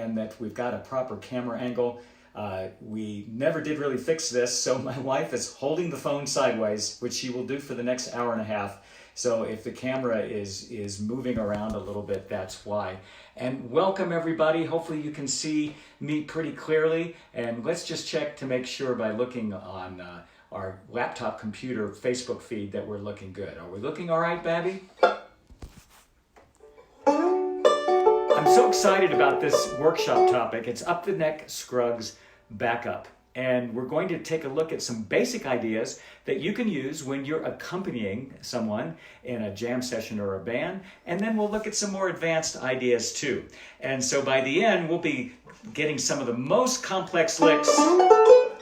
and that we've got a proper camera angle. We never did really fix this, so my wife is holding the phone sideways, which she will do for the next hour and a half. So if the camera is moving around a little bit, that's why. And welcome everybody. Hopefully you can see me pretty clearly. And let's just check to make sure by looking on our laptop computer Facebook feed that we're looking good. Are we looking all right, Babby? I'm so excited about this workshop topic. It's up the neck Scruggs backup. And we're going to take a look at some basic ideas that you can use when you're accompanying someone in a jam session or a band. And then we'll look at some more advanced ideas too. And so by the end, we'll be getting some of the most complex licks that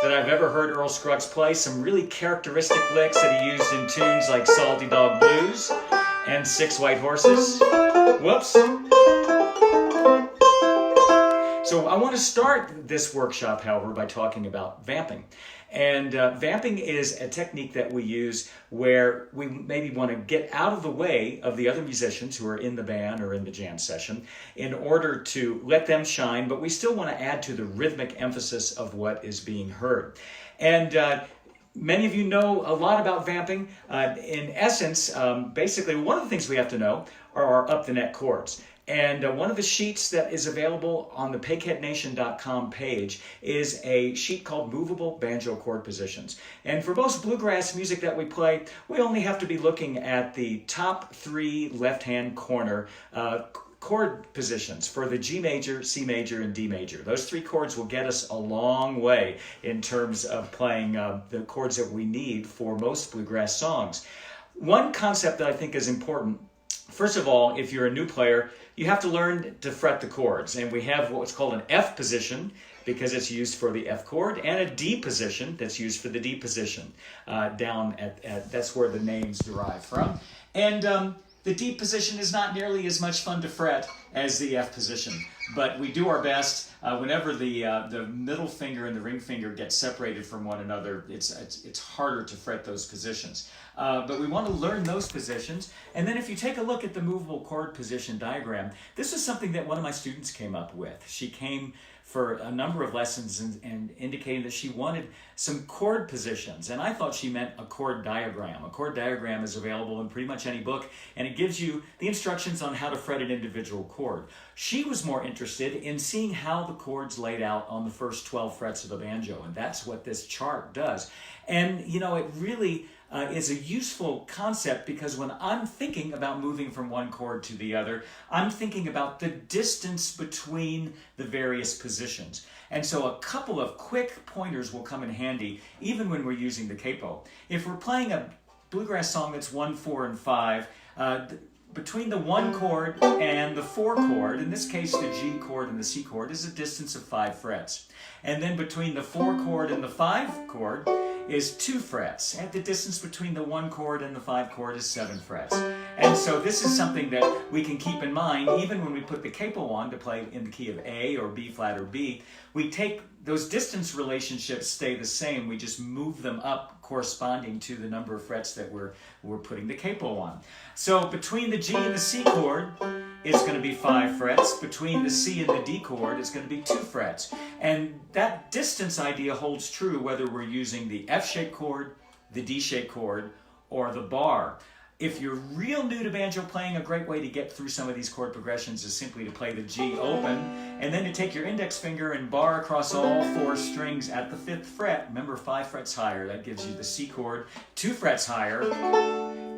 I've ever heard Earl Scruggs play. Some really characteristic licks that he used in tunes like Salty Dog Blues and Six White Horses. Whoops. So I want to start this workshop, however, by talking about vamping. And vamping is a technique that we use where we maybe want to get out of the way of the other musicians who are in the band or in the jam session in order to let them shine, but we still want to add to the rhythmic emphasis of what is being heard. And many of you know a lot about vamping. In essence, basically one of the things we have to know are our up the neck chords. And one of the sheets that is available on the pigheadnation.com page is a sheet called Movable Banjo Chord Positions. And for most bluegrass music that we play, we only have to be looking at the top three left-hand corner chord positions for the G major, C major, and D major. Those three chords will get us a long way in terms of playing the chords that we need for most bluegrass songs. One concept that I think is important, first of all, if you're a new player, you have to learn to fret the chords. And we have what's called an F position because it's used for the F chord, and a D position that's used for the D position. Down at that's where the names derive from. And the D position is not nearly as much fun to fret as the F position, but we do our best. Whenever the middle finger and the ring finger get separated from one another, it's harder to fret those positions. But we want to learn those positions. And then if you take a look at the movable chord position diagram, this is something that one of my students came up with. She came for a number of lessons and indicating that she wanted some chord positions. And I thought she meant a chord diagram. A chord diagram is available in pretty much any book, and it gives you the instructions on how to fret an individual chord. She was more interested in seeing how the chords laid out on the first 12 frets of the banjo, and that's what this chart does. And, you know, it really is a useful concept because when I'm thinking about moving from one chord to the other, I'm thinking about the distance between the various positions. And so a couple of quick pointers will come in handy even when we're using the capo. If we're playing a bluegrass song that's 1, 4, and 5, between the 1 chord and the 4 chord, in this case the G chord and the C chord, is a distance of 5 frets. And then between the 4 chord and the 5 chord is 2 frets. And the distance between the 1 chord and the 5 chord is 7 frets. And so this is something that we can keep in mind even when we put the capo on to play in the key of A or B flat or B. We take those distance relationships stay the same. We just move them up corresponding to the number of frets that we're putting the capo on. So between the G and the C chord, it's going to be 5 frets. Between the C and the D chord, it's going to be 2 frets. And that distance idea holds true whether we're using the F-shaped chord, the D-shaped chord, or the bar. If you're real new to banjo playing, a great way to get through some of these chord progressions is simply to play the G open, and then to take your index finger and bar across all 4 strings at the 5th fret. Remember, 5 frets higher, that gives you the C chord. 2 frets higher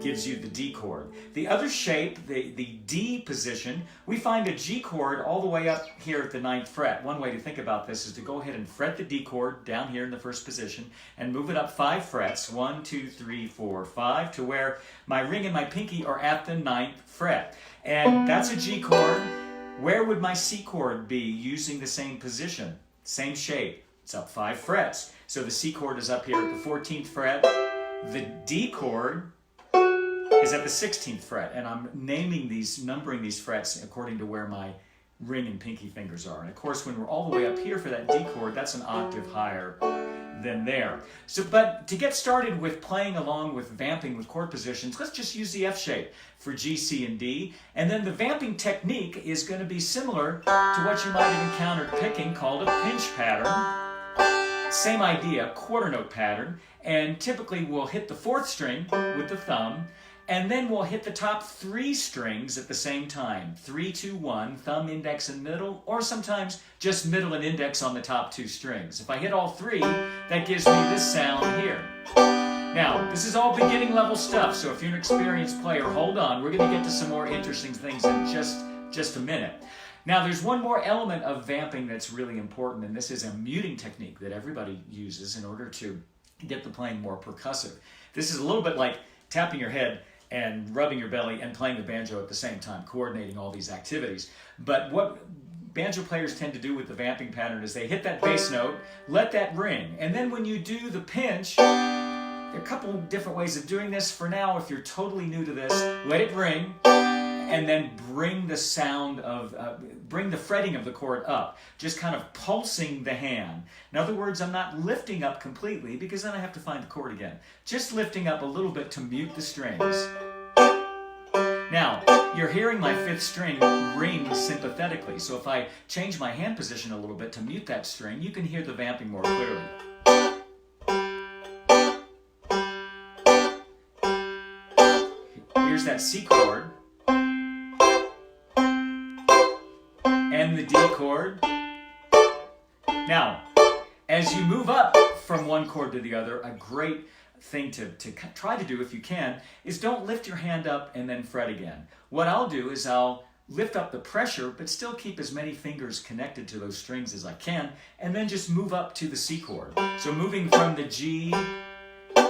gives you the D chord. The other shape, the D position, we find a G chord all the way up here at the 9th fret. One way to think about this is to go ahead and fret the D chord down here in the first position and move it up 5 frets, 1, 2, 3, 4, 5, to where my ring and my pinky are at the 9th fret. And that's a G chord. Where would my C chord be using the same position? Same shape. It's up 5 frets. So the C chord is up here at the 14th fret. The D chord is at the 16th fret, and I'm numbering these frets according to where my ring and pinky fingers are. And of course, when we're all the way up here for that D chord, that's an octave higher than there. So, but to get started with playing along with vamping with chord positions, let's just use the F shape for G, C, and D. And then the vamping technique is going to be similar to what you might have encountered picking, called a pinch pattern. Same idea, quarter note pattern. And typically we'll hit the fourth string with the thumb, and then we'll hit the top three strings at the same time. 3, 2, 1, thumb, index, and middle, or sometimes just middle and index on the top two strings. If I hit all three, that gives me this sound here. Now, this is all beginning level stuff, so if you're an experienced player, hold on. We're going to get to some more interesting things in just a minute. Now, there's one more element of vamping that's really important, and this is a muting technique that everybody uses in order to get the playing more percussive. This is a little bit like tapping your head and rubbing your belly and playing the banjo at the same time, coordinating all these activities. But what banjo players tend to do with the vamping pattern is they hit that bass note, let that ring, and then when you do the pinch, there are a couple of different ways of doing this. For now, if you're totally new to this, let it ring, and then bring the sound of, bring the fretting of the chord up, just kind of pulsing the hand. In other words, I'm not lifting up completely because then I have to find the chord again. Just lifting up a little bit to mute the strings. Now, you're hearing my fifth string ring sympathetically, so if I change my hand position a little bit to mute that string, you can hear the vamping more clearly. Here's that C chord. And the D chord. Now, as you move up from one chord to the other, a great thing to try to do if you can is don't lift your hand up and then fret again. What I'll do is I'll lift up the pressure but still keep as many fingers connected to those strings as I can, and then just move up to the C chord. So moving from the G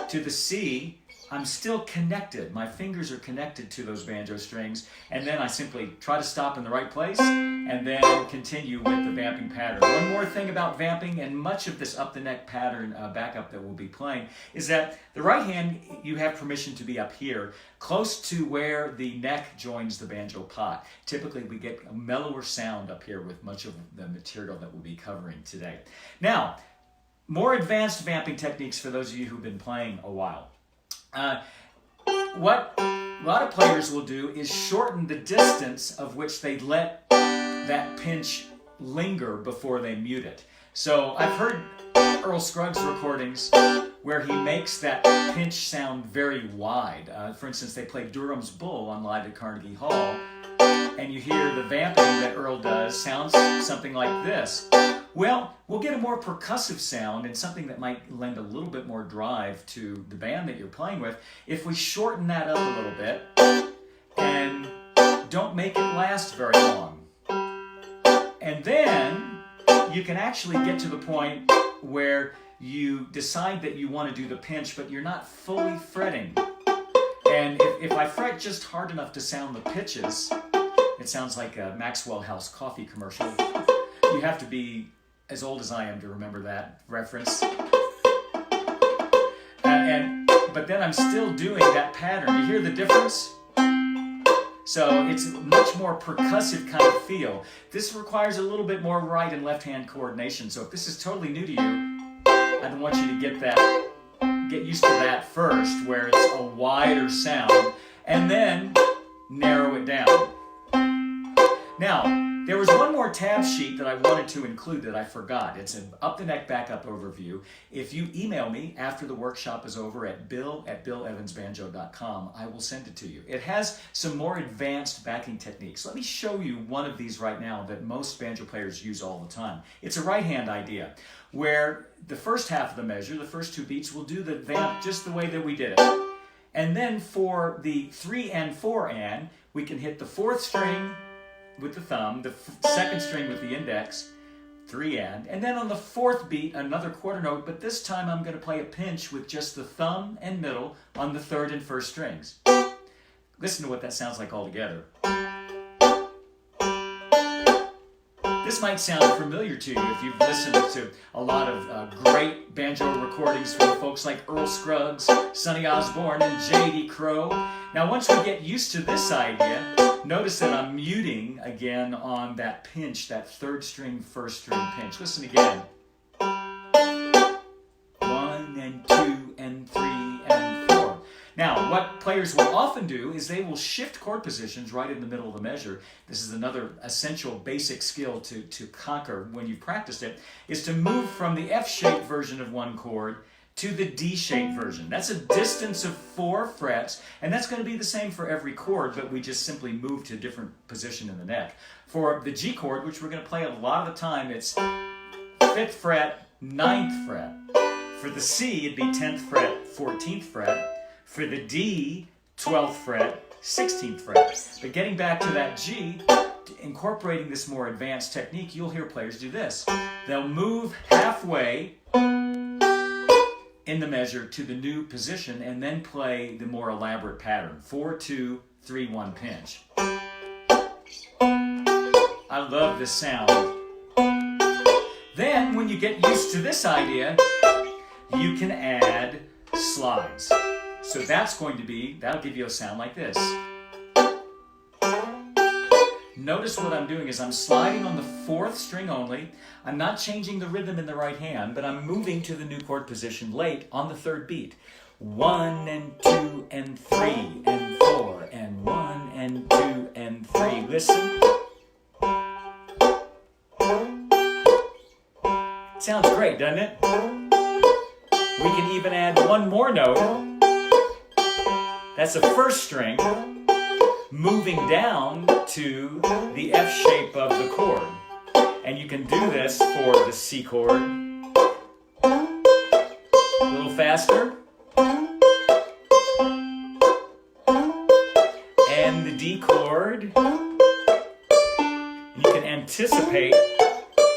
to the C, I'm still connected. My fingers are connected to those banjo strings, and then I simply try to stop in the right place and then continue with the vamping pattern. One more thing about vamping, and much of this up the neck pattern backup that we'll be playing, is that the right hand, you have permission to be up here, close to where the neck joins the banjo pot. Typically we get a mellower sound up here with much of the material that we'll be covering today. Now, more advanced vamping techniques for those of you who've been playing a while. What a lot of players will do is shorten the distance of which they let that pinch linger before they mute it. So I've heard Earl Scruggs recordings where he makes that pinch sound very wide. For instance, they play Durham's Bull on Live at Carnegie Hall, and you hear the vamping that Earl does sounds something like this. Well, we'll get a more percussive sound and something that might lend a little bit more drive to the band that you're playing with if we shorten that up a little bit and don't make it last very long. And then you can actually get to the point where you decide that you want to do the pinch, but you're not fully fretting. And if I fret just hard enough to sound the pitches, it sounds like a Maxwell House coffee commercial. You have to be as old as I am to remember that reference. But then I'm still doing that pattern. You hear the difference? So it's much more percussive kind of feel. This requires a little bit more right and left hand coordination. So if this is totally new to you, I want you to get used to that first, where it's a wider sound, and then narrow it down. Now, there was one more tab sheet that I wanted to include that I forgot. It's an up the neck backup overview. If you email me after the workshop is over at bill@BillEvansBanjo.com, I will send it to you. It has some more advanced backing techniques. Let me show you one of these right now that most banjo players use all the time. It's a right hand idea where the first half of the measure, the first two beats, will do the vamp just the way that we did it. And then for the 3 and 4 and, we can hit the fourth string with the thumb, the second string with the index, 3 and then on the fourth beat, another quarter note, but this time I'm going to play a pinch with just the thumb and middle on the third and first strings. Listen to what that sounds like all together. This might sound familiar to you if you've listened to a lot of great banjo recordings from folks like Earl Scruggs, Sonny Osborne, and J.D. Crowe. Now, once we get used to this idea, notice that I'm muting again on that pinch, that third string, first string pinch. Listen again. players will often do is they will shift chord positions right in the middle of the measure. This is another essential basic skill to conquer when you've practiced it, is to move from the F-shaped version of one chord to the D-shaped version. That's a distance of 4 frets, and that's going to be the same for every chord, but we just simply move to a different position in the neck. For the G chord, which we're going to play a lot of the time, it's 5th fret, 9th fret. For the C, it'd be 10th fret, 14th fret. For the D, 12th fret, 16th fret. But getting back to that G, incorporating this more advanced technique, you'll hear players do this. They'll move halfway in the measure to the new position and then play the more elaborate pattern. 4-2-3-1 pinch. I love this sound. Then, when you get used to this idea, you can add slides. So that'll give you a sound like this. Notice what I'm doing is I'm sliding on the 4th string only. I'm not changing the rhythm in the right hand, but I'm moving to the new chord position late on the 3rd beat. 1 and 2 and 3 and 4 and 1 and 2 and 3. Listen. Sounds great, doesn't it? We can even add one more note. That's the 1st string, moving down to the F shape of the chord. And you can do this for the C chord. A little faster. And the D chord. You can anticipate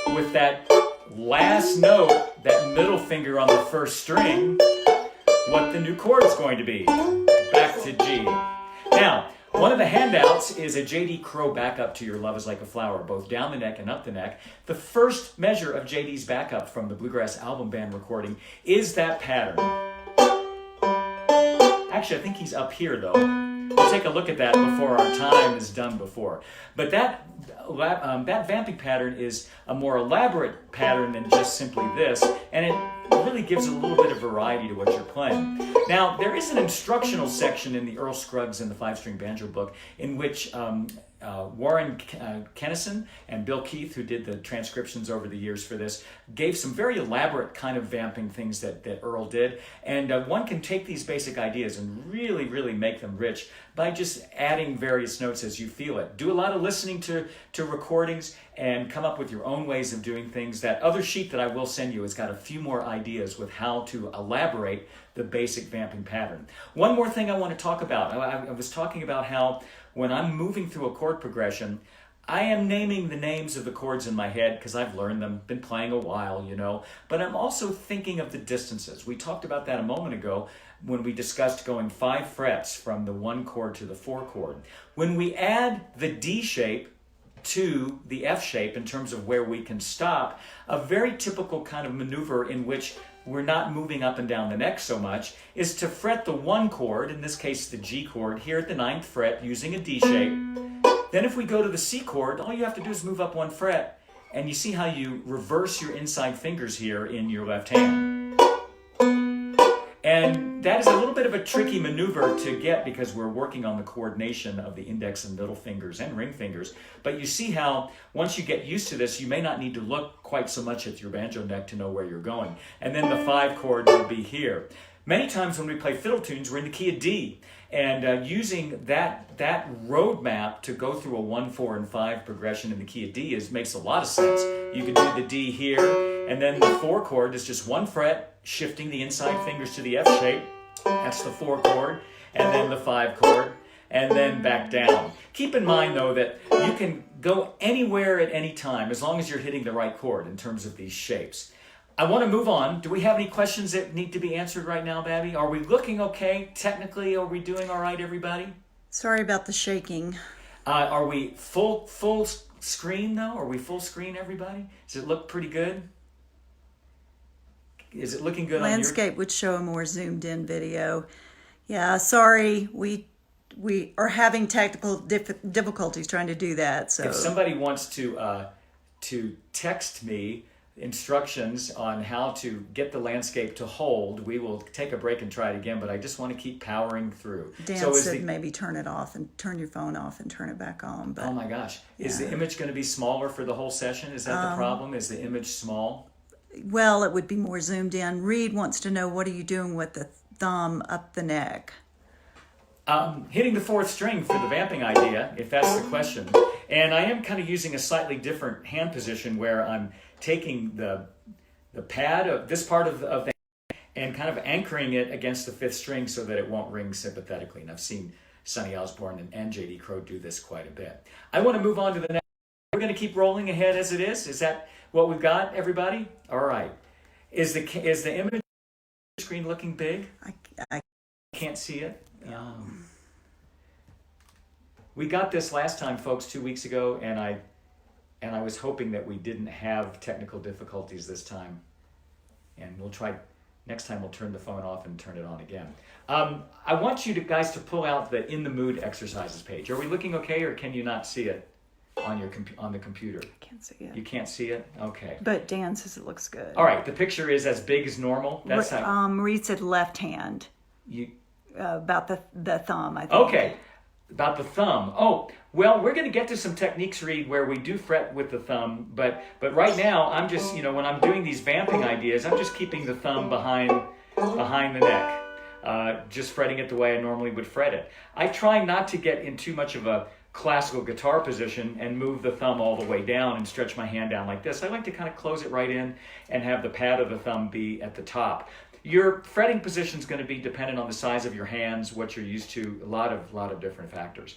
with that last note, that middle finger on the 1st string, what the new chord is going to be. Back to G. Now, one of the handouts is a J.D. Crowe backup to Your Love Is Like a Flower, both down the neck and up the neck. The first measure of J.D.'s backup from the Bluegrass Album Band recording is that pattern. Actually, I think he's up here, though. We'll take a look at that before our time is done before. But that vamping pattern is a more elaborate pattern than just simply this, and it really gives a little bit of variety to what you're playing. Now, there is an instructional section in the Earl Scruggs and the 5-String Banjo book in which Warren Kennison and Bill Keith, who did the transcriptions over the years for this, gave some very elaborate kind of vamping things that Earl did. And one can take these basic ideas and really, really make them rich by just adding various notes as you feel it. Do a lot of listening to recordings and come up with your own ways of doing things. That other sheet that I will send you has got a few more ideas with how to elaborate the basic vamping pattern. One more thing I want to talk about. I was talking about how when I'm moving through a chord progression, I am naming the names of the chords in my head because I've learned them, been playing a while, but I'm also thinking of the distances. We talked about that a moment ago when we discussed going 5 frets from the 1 chord to the 4 chord. When we add the D shape to the F shape in terms of where we can stop, a very typical kind of maneuver in which we're not moving up and down the neck so much is to fret the 1 chord, in this case the G chord, here at the 9th fret using a D shape. Then if we go to the C chord, all you have to do is move up 1 fret, and you see how you reverse your inside fingers here in your left hand. And that is a little bit of a tricky maneuver to get because we're working on the coordination of the index and middle fingers and ring fingers. But you see how once you get used to this, you may not need to look quite so much at your banjo neck to know where you're going. And then the 5 chord will be here. Many times when we play fiddle tunes, we're in the key of D. And using that roadmap to go through a 1, 4, and 5 progression in the key of D makes a lot of sense. You can do the D here, and then the 4 chord is just 1 fret, shifting the inside fingers to the F shape. That's the 4 chord, and then the 5 chord, and then back down. Keep in mind, though, that you can go anywhere at any time as long as you're hitting the right chord in terms of these shapes. I want to move on. Do we have any questions that need to be answered right now, Babby? Are we looking okay? Technically, are we doing all right, everybody? Sorry about the shaking. Are we full screen, though? Are we full screen, everybody? Does it look pretty good? Is it looking good Landscape would show a more zoomed in video. Yeah, sorry. We are having technical difficulties trying to do that. So if somebody wants to text me instructions on how to get the landscape to hold, we will take a break and try it again, but I just want to keep powering through. Dan said maybe turn it off and turn your phone off and turn it back on. But, oh my gosh. Is the image going to be smaller for the whole session? Is that the problem? Is the image small? Well, it would be more zoomed in. Reed wants to know, what are you doing with the thumb up the neck? Hitting the fourth string for the vamping idea, if that's the question. And I am kind of using a slightly different hand position where I'm taking the pad of this part of the hand and kind of anchoring it against the fifth string so that it won't ring sympathetically. And I've seen Sonny Osborne and J.D. Crowe do this quite a bit. I want to move on to the next. We're going to keep rolling ahead as it is. Is that what we've got, everybody? All right. Is the image screen looking big? I can't see it. We got this last time, folks, 2 weeks ago, and I was hoping that we didn't have technical difficulties this time. And we'll try, next time we'll turn the phone off and turn it on again. I want you guys to pull out the In the Mood exercises page. Are we looking okay, or can you not see it on the computer? I can't see it. You can't see it? Okay. But Dan says it looks good. All right, the picture is as big as normal. That's how... Reed said left hand. About the thumb, I think. Okay. About the thumb. Oh, well, we're going to get to some techniques, Reed, where we do fret with the thumb, but right now I'm just, when I'm doing these vamping ideas, I'm just keeping the thumb behind the neck, just fretting it the way I normally would fret it. I try not to get in too much of a classical guitar position and move the thumb all the way down and stretch my hand down like this. I like to kind of close it right in and have the pad of the thumb be at the top. Your fretting position is going to be dependent on the size of your hands, what you're used to, a lot of different factors.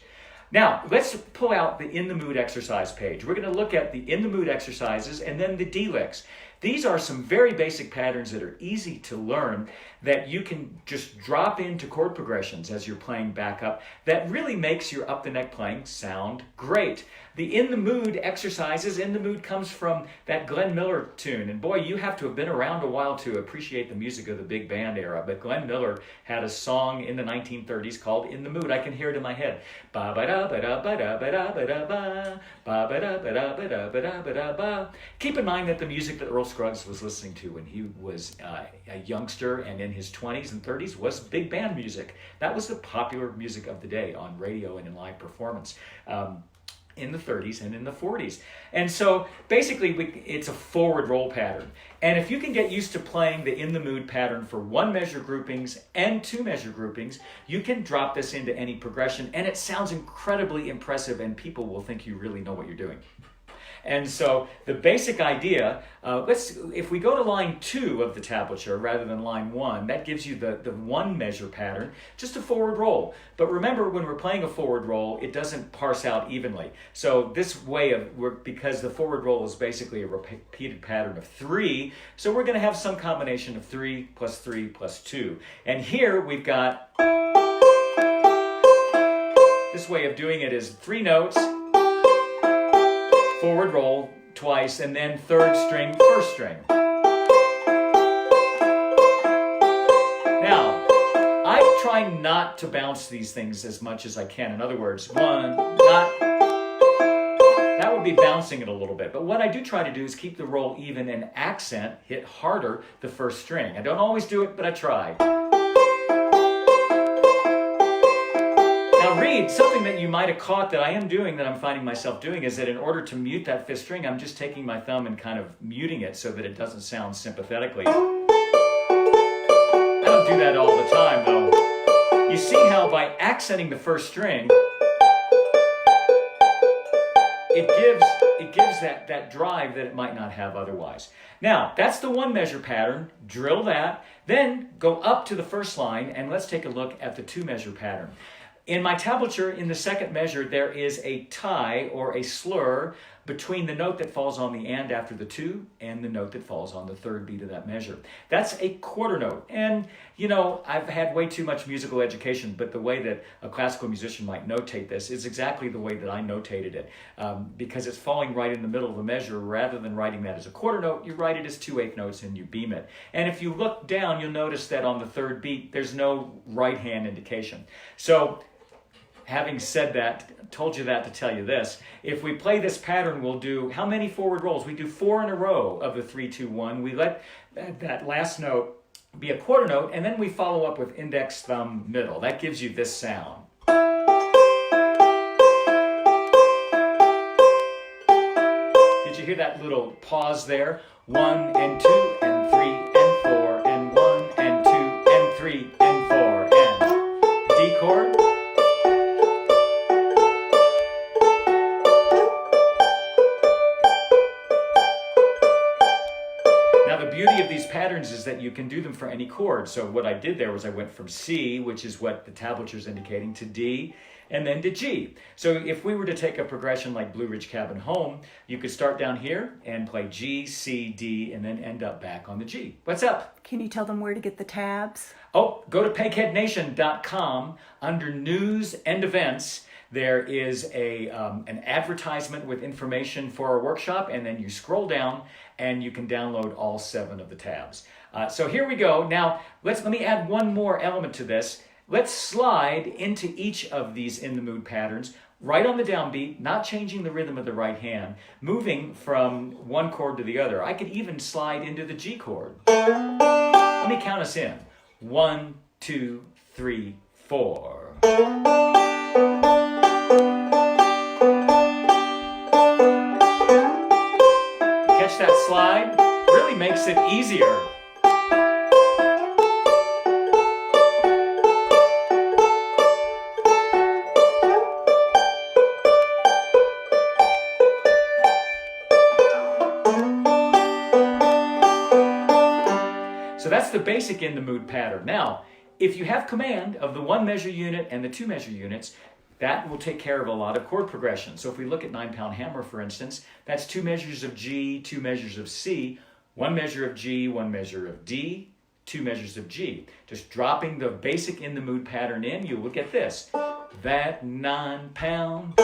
Now, let's pull out the In the Mood exercise page. We're going to look at the In the Mood exercises and then the D-licks. These are some very basic patterns that are easy to learn that you can just drop into chord progressions as you're playing backup that really makes your up the neck playing sound great. The In the Mood exercises, In the Mood comes from that Glenn Miller tune. And boy, you have to have been around a while to appreciate the music of the big band era. But Glenn Miller had a song in the 1930s called In the Mood. I can hear it in my head. Ba ba da ba da ba da ba da ba da ba ba ba da ba da ba da ba da ba da ba. Keep in mind that the music that Earl Scruggs was listening to when he was a youngster and in his 20s and 30s was big band music. That was the popular music of the day on radio and in live performance. In the 30s and in the 40s. And so basically it's a forward roll pattern. And if you can get used to playing the In the Mood pattern for 1 measure groupings and 2 measure groupings, you can drop this into any progression and it sounds incredibly impressive and people will think you really know what you're doing. And so the basic idea, if we go to line 2 of the tablature rather than line 1, that gives you the 1 measure pattern, just a forward roll. But remember, when we're playing a forward roll, it doesn't parse out evenly. So this way because the forward roll is basically a repeated pattern of 3, so we're going to have some combination of 3 plus 3 plus 2. And here we've got, this way of doing it is 3 notes, forward roll twice, and then 3rd string, 1st string. Now, I try not to bounce these things as much as I can. In other words, that would be bouncing it a little bit. But what I do try to do is keep the roll even and hit harder the 1st string. I don't always do it, but I try. Now Reed, something that you might have caught that I am doing, that I'm finding myself doing, is that in order to mute that 5th string, I'm just taking my thumb and kind of muting it so that it doesn't sound sympathetically. I don't do that all the time, though. You see how by accenting the 1st string, it gives that drive that it might not have otherwise. Now, that's the 1 measure pattern. Drill that. Then go up to the 1st line, and let's take a look at the 2 measure pattern. In my tablature, in the 2nd measure, there is a tie or a slur between the note that falls on the and after the 2 and the note that falls on the 3rd beat of that measure. That's a quarter note. And, I've had way too much musical education, but the way that a classical musician might notate this is exactly the way that I notated it. Because it's falling right in the middle of the measure, rather than writing that as a quarter note, you write it as 2/8 notes and you beam it. And if you look down, you'll notice that on the 3rd beat, there's no right hand indication. So, having said that, told you that to tell you this. If we play this pattern, we'll do how many forward rolls? We do 4 in a row of the 3, 2, 1. We let that last note be a quarter note, and then we follow up with index, thumb, middle. That gives you this sound. Did you hear that little pause there? 1 and 2 and 3 and 4 and 1 and 2 and 3 and 4 and D chord. Now the beauty of these patterns is that you can do them for any chord. So what I did there was I went from C, which is what the tablature is indicating, to D, and then to G. So if we were to take a progression like Blue Ridge Cabin Home, you could start down here and play G, C, D, and then end up back on the G. What's up? Can you tell them where to get the tabs? Oh, go to pegheadnation.com. Under News and Events, there is an advertisement with information for our workshop, and then you scroll down and you can download all 7 of the tabs. So here we go. Now, let me add one more element to this. Let's slide into each of these In the Mood patterns, right on the downbeat, not changing the rhythm of the right hand, moving from one chord to the other. I could even slide into the G chord. Let me count us in. 1, 2, 3, 4. Catch that slide? Really makes it easier. So that's the basic In the Mood pattern. Now, if you have command of the 1 measure unit and the 2 measure units, that will take care of a lot of chord progression. So if we look at 9-pound hammer, for instance, that's 2 measures of G, 2 measures of C, 1 measure of G, 1 measure of D, 2 measures of G. Just dropping the basic In the Mood pattern in, you will get this. That 9-pound.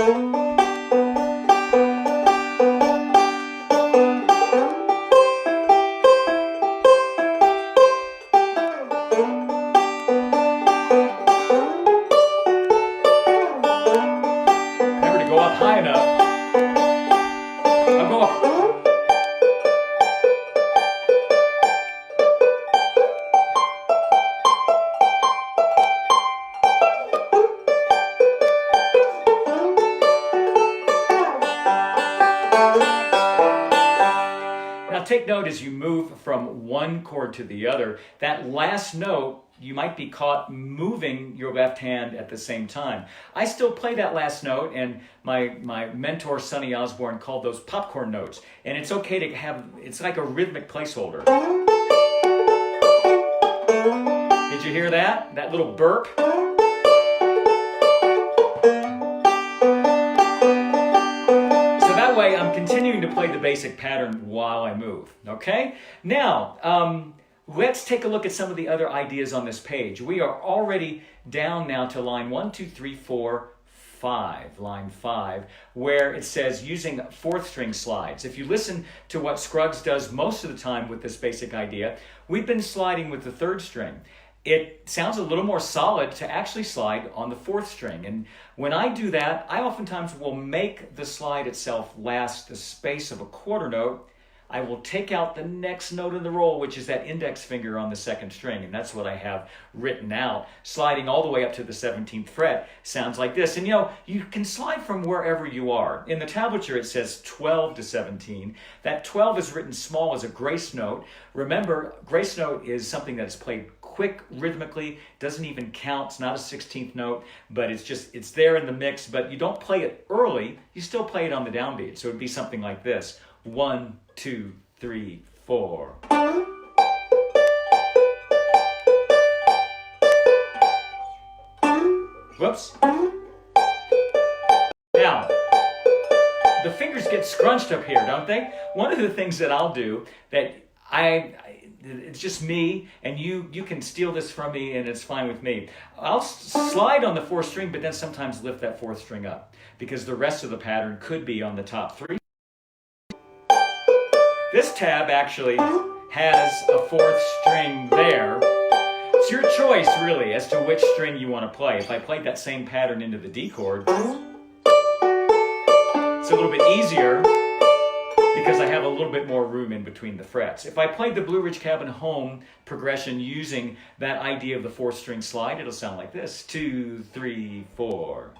High enough. I'll go up. Now take note as you move from one chord to the other, that last note, you might be caught moving your left hand at the same time. I still play that last note, and my mentor, Sonny Osborne, called those popcorn notes. And it's okay to have, it's like a rhythmic placeholder. Did you hear that? That little burp? So that way I'm continuing to play the basic pattern while I move, okay? Now, let's take a look at some of the other ideas on this page. We are already down now to line 1, 2, 3, 4, 5, line 5, where it says using 4th string slides. If you listen to what Scruggs does most of the time with this basic idea, we've been sliding with the 3rd string. It sounds a little more solid to actually slide on the 4th string. And when I do that, I oftentimes will make the slide itself last the space of a quarter note. I will take out the next note in the roll, which is that index finger on the 2nd string, and that's what I have written out. Sliding all the way up to the 17th fret sounds like this. And you know, you can slide from wherever you are. In the tablature it says 12 to 17. That 12 is written small as a grace note. Remember, grace note is something that's played quick rhythmically, doesn't even count, it's not a 16th note, but it's there in the mix, but you don't play it early, you still play it on the downbeat. So it'd be something like this. 1, 2, 3, 4. Whoops. Now, the fingers get scrunched up here, don't they? One of the things that I'll do that it's just me, and you can steal this from me and it's fine with me. I'll slide on the 4th string, but then sometimes lift that 4th string up because the rest of the pattern could be on the top 3. This tab actually has a 4th string there. It's your choice, really, as to which string you want to play. If I played that same pattern into the D chord, It's a little bit easier because I have a little bit more room in between the frets. If I played the Blue Ridge Cabin Home progression using that idea of the 4th string slide, it'll sound like this. 2, 3, 4.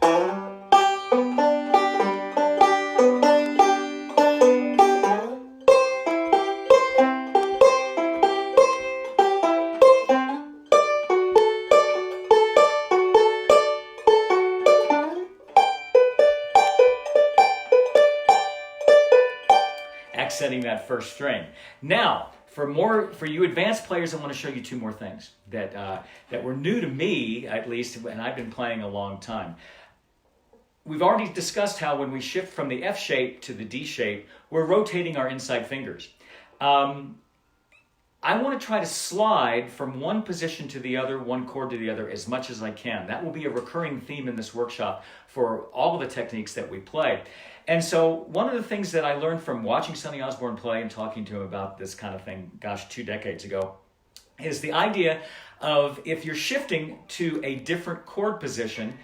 Accenting that 1st string. Now, for you advanced players, I want to show you 2 more things that were new to me, at least, and I've been playing a long time. We've already discussed how when we shift from the F shape to the D shape, we're rotating our inside fingers. I want to try to slide from one position to the other, one chord to the other, as much as I can. That will be a recurring theme in this workshop for all of the techniques that we play. And so one of the things that I learned from watching Sonny Osborne play and talking to him about this kind of thing, 2 decades ago, is the idea of if you're shifting to a different chord position,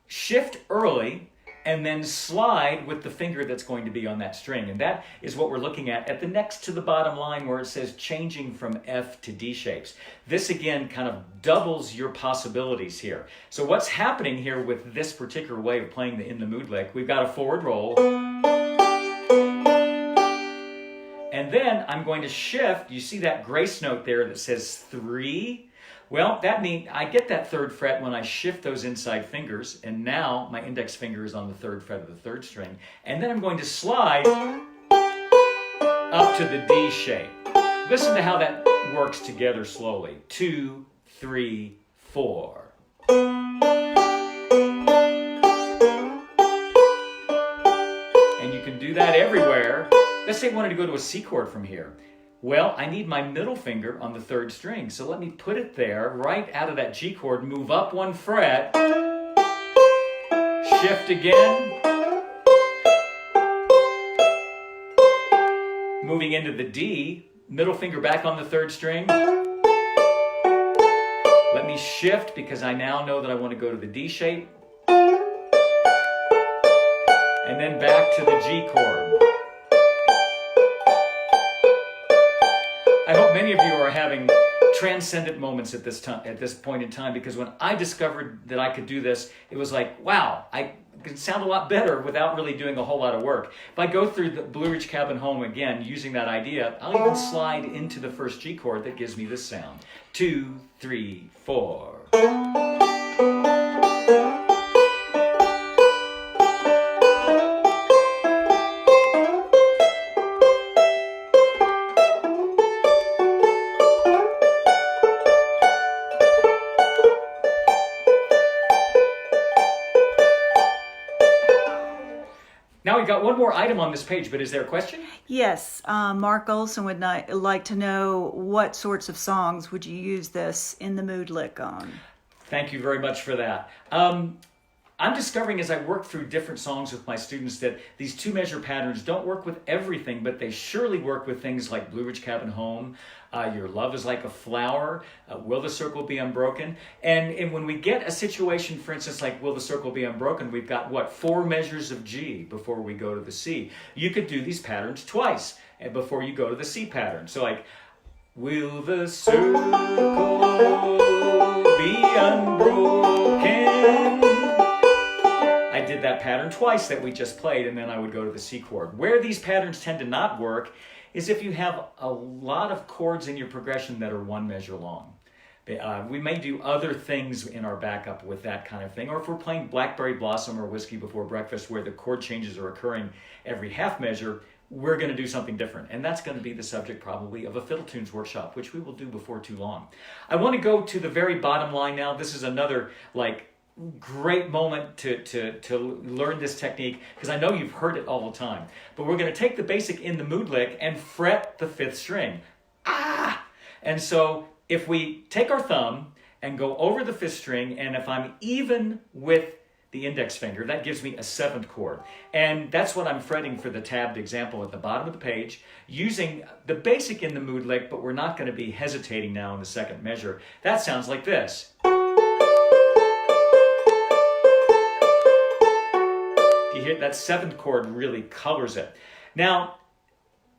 shift early and then slide with the finger that's going to be on that string. And that is what we're looking at the next to the bottom line where it says changing from F to D shapes. This again kind of doubles your possibilities here. So what's happening here with this particular way of playing the In the Mood lick, we've got a forward roll. And then I'm going to shift. You see that grace note there that says 3? Well, that means I get that 3rd fret when I shift those inside fingers, and now my index finger is on the 3rd fret of the 3rd string. And then I'm going to slide up to the D shape. Listen to how that works together slowly. 2, 3, 4. And you can do that everywhere. Let's say I wanted to go to a C chord from here. Well, I need my middle finger on the 3rd string, so let me put it there, right out of that G chord, move up 1 fret, shift again, moving into the D, middle finger back on the 3rd string. Let me shift because I now know that I want to go to the D shape, and then back to the G chord. I hope many of you are having transcendent moments at this point in time, because when I discovered that I could do this, it was like, wow, I can sound a lot better without really doing a whole lot of work. If I go through the Blue Ridge Cabin Home again using that idea, I'll even slide into the 1st G chord that gives me this sound. 2, 3, 4. Now we've got one more item on this page, but is there a question? Yes, Mark Olson would like to know what sorts of songs would you use this In the Mood lick on? Thank you very much for that. I'm discovering as I work through different songs with my students that these 2-measure patterns don't work with everything, but they surely work with things like Blue Ridge Cabin Home, Your Love is Like a Flower, Will the Circle Be Unbroken? And when we get a situation, for instance, like Will the Circle Be Unbroken, we've got, 4 measures of G before we go to the C. You could do these patterns twice before you go to the C pattern. So like, will the circle be unbroken? I did that pattern twice that we just played, and then I would go to the C chord. Where these patterns tend to not work is if you have a lot of chords in your progression that are 1 measure long. We may do other things in our backup with that kind of thing, or if we're playing Blackberry Blossom or Whiskey Before Breakfast where the chord changes are occurring every half measure, we're going to do something different. And that's going to be the subject probably of a Fiddle Tunes workshop, which we will do before too long. I want to go to the very bottom line now. This is another great moment to learn this technique, because I know you've heard it all the time. But we're going to take the basic In the Mood lick and fret the 5th string. And so if we take our thumb and go over the 5th string, and if I'm even with the index finger, that gives me a 7th chord. And that's what I'm fretting for the tabbed example at the bottom of the page, using the basic In the Mood lick, but we're not going to be hesitating now in the 2nd measure. That sounds like this. You hear that 7th chord really colors it. Now,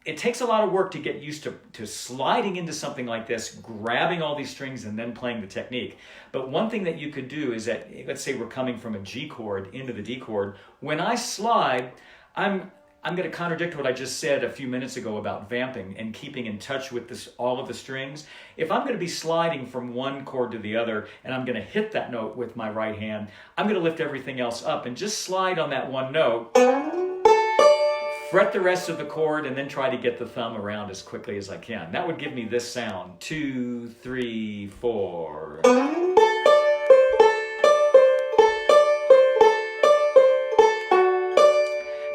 it takes a lot of work to get used to sliding into something like this, grabbing all these strings and then playing the technique. But one thing that you could do is that, let's say we're coming from a G chord into the D chord. When I slide, I'm going to contradict what I just said a few minutes ago about vamping and keeping in touch with all of the strings. If I'm going to be sliding from one chord to the other and I'm going to hit that note with my right hand, I'm going to lift everything else up and just slide on that one note, fret the rest of the chord, and then try to get the thumb around as quickly as I can. That would give me this sound. 2, 3, 4.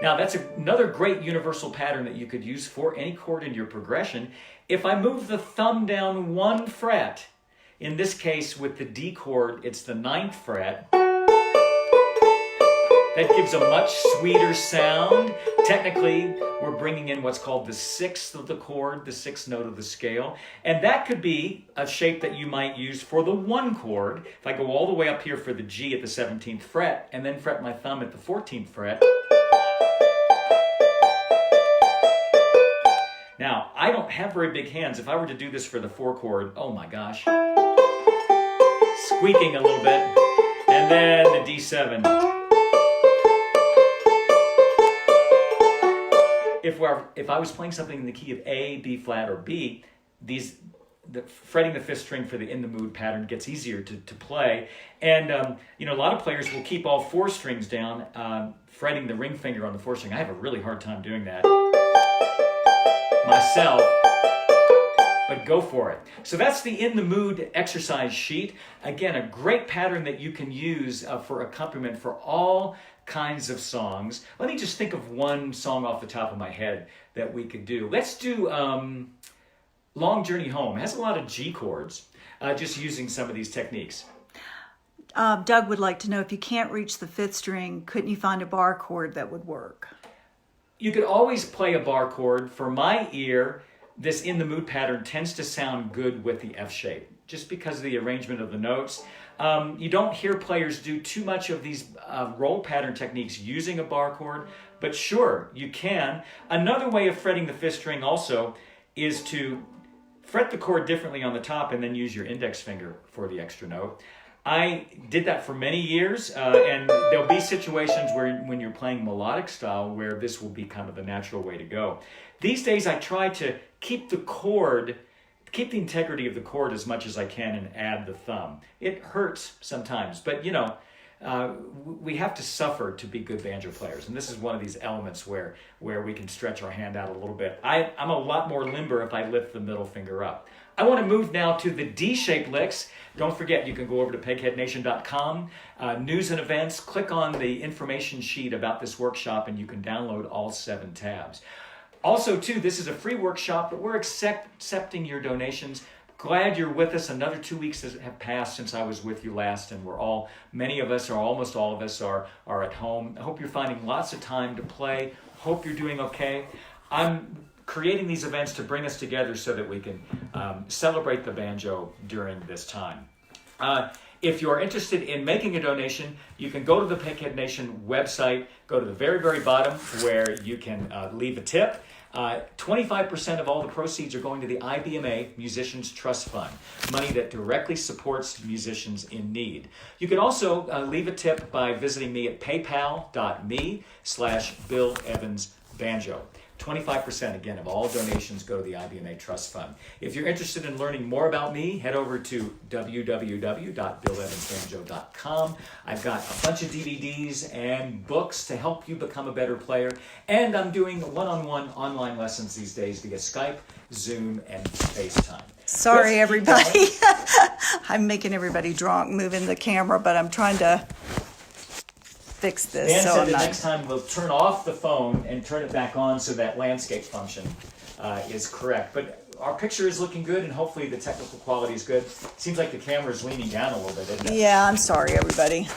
Now that's another great universal pattern that you could use for any chord in your progression. If I move the thumb down 1 fret, in this case with the D chord, it's the 9th fret, that gives a much sweeter sound. Technically, we're bringing in what's called the 6th of the chord, the 6th note of the scale. And that could be a shape that you might use for the 1 chord. If I go all the way up here for the G at the 17th fret, and then fret my thumb at the 14th fret. Now, I don't have very big hands. If I were to do this for the 4 chord, oh my gosh. Squeaking a little bit. And then the D7. If I was playing something in the key of A, B flat, or B, fretting the 5th string for the In the Mood pattern gets easier to play. And a lot of players will keep all 4 strings down, fretting the ring finger on the 4th string. I have a really hard time doing that myself, but go for it. So that's the In the Mood exercise sheet. Again, a great pattern that you can use for accompaniment for all kinds of songs. Let me just think of one song off the top of my head that we could do. Let's do Long Journey Home. It has a lot of G chords, just using some of these techniques. Doug would like to know, if you can't reach the 5th string, couldn't you find a bar chord that would work? You could always play a bar chord. For my ear, this In the Mood pattern tends to sound good with the F shape, just because of the arrangement of the notes. You don't hear players do too much of these roll pattern techniques using a bar chord, but sure, you can. Another way of fretting the 5th string also is to fret the chord differently on the top and then use your index finger for the extra note. I did that for many years, and there'll be situations when you're playing melodic style where this will be kind of the natural way to go. These days I try to keep the integrity of the chord as much as I can and add the thumb. It hurts sometimes, but we have to suffer to be good banjo players, and this is one of these elements where we can stretch our hand out a little bit. I'm a lot more limber if I lift the middle finger up. I want to move now to the D-shaped licks. Don't forget, you can go over to pegheadnation.com, news and events, click on the information sheet about this workshop, and you can download all 7 tabs. Also, too, this is a free workshop, but we're accepting your donations. Glad you're with us. Another 2 weeks have passed since I was with you last, and many of us, or almost all of us, are at home. I hope you're finding lots of time to play. Hope you're doing okay. I'm creating these events to bring us together so that we can celebrate the banjo during this time. If you're interested in making a donation, you can go to the Peghead Nation website, go to the very, very bottom where you can leave a tip. 25% of all the proceeds are going to the IBMA Musicians Trust Fund, money that directly supports musicians in need. You can also leave a tip by visiting me at paypal.me/BillEvansBanjo. 25% again of all donations go to the IBMA Trust Fund. If you're interested in learning more about me, head over to www.billevansbanjo.com. I've got a bunch of DVDs and books to help you become a better player, and I'm doing one-on-one online lessons these days via Skype, Zoom, and FaceTime. Sorry, everybody. I'm making everybody drunk moving the camera, but I'm trying to fix this. Dan said that next time we'll turn off the phone and turn it back on so that landscape function is correct. But our picture is looking good, and hopefully the technical quality is good. Seems like the camera is leaning down a little bit, isn't it? Yeah, I'm sorry, everybody.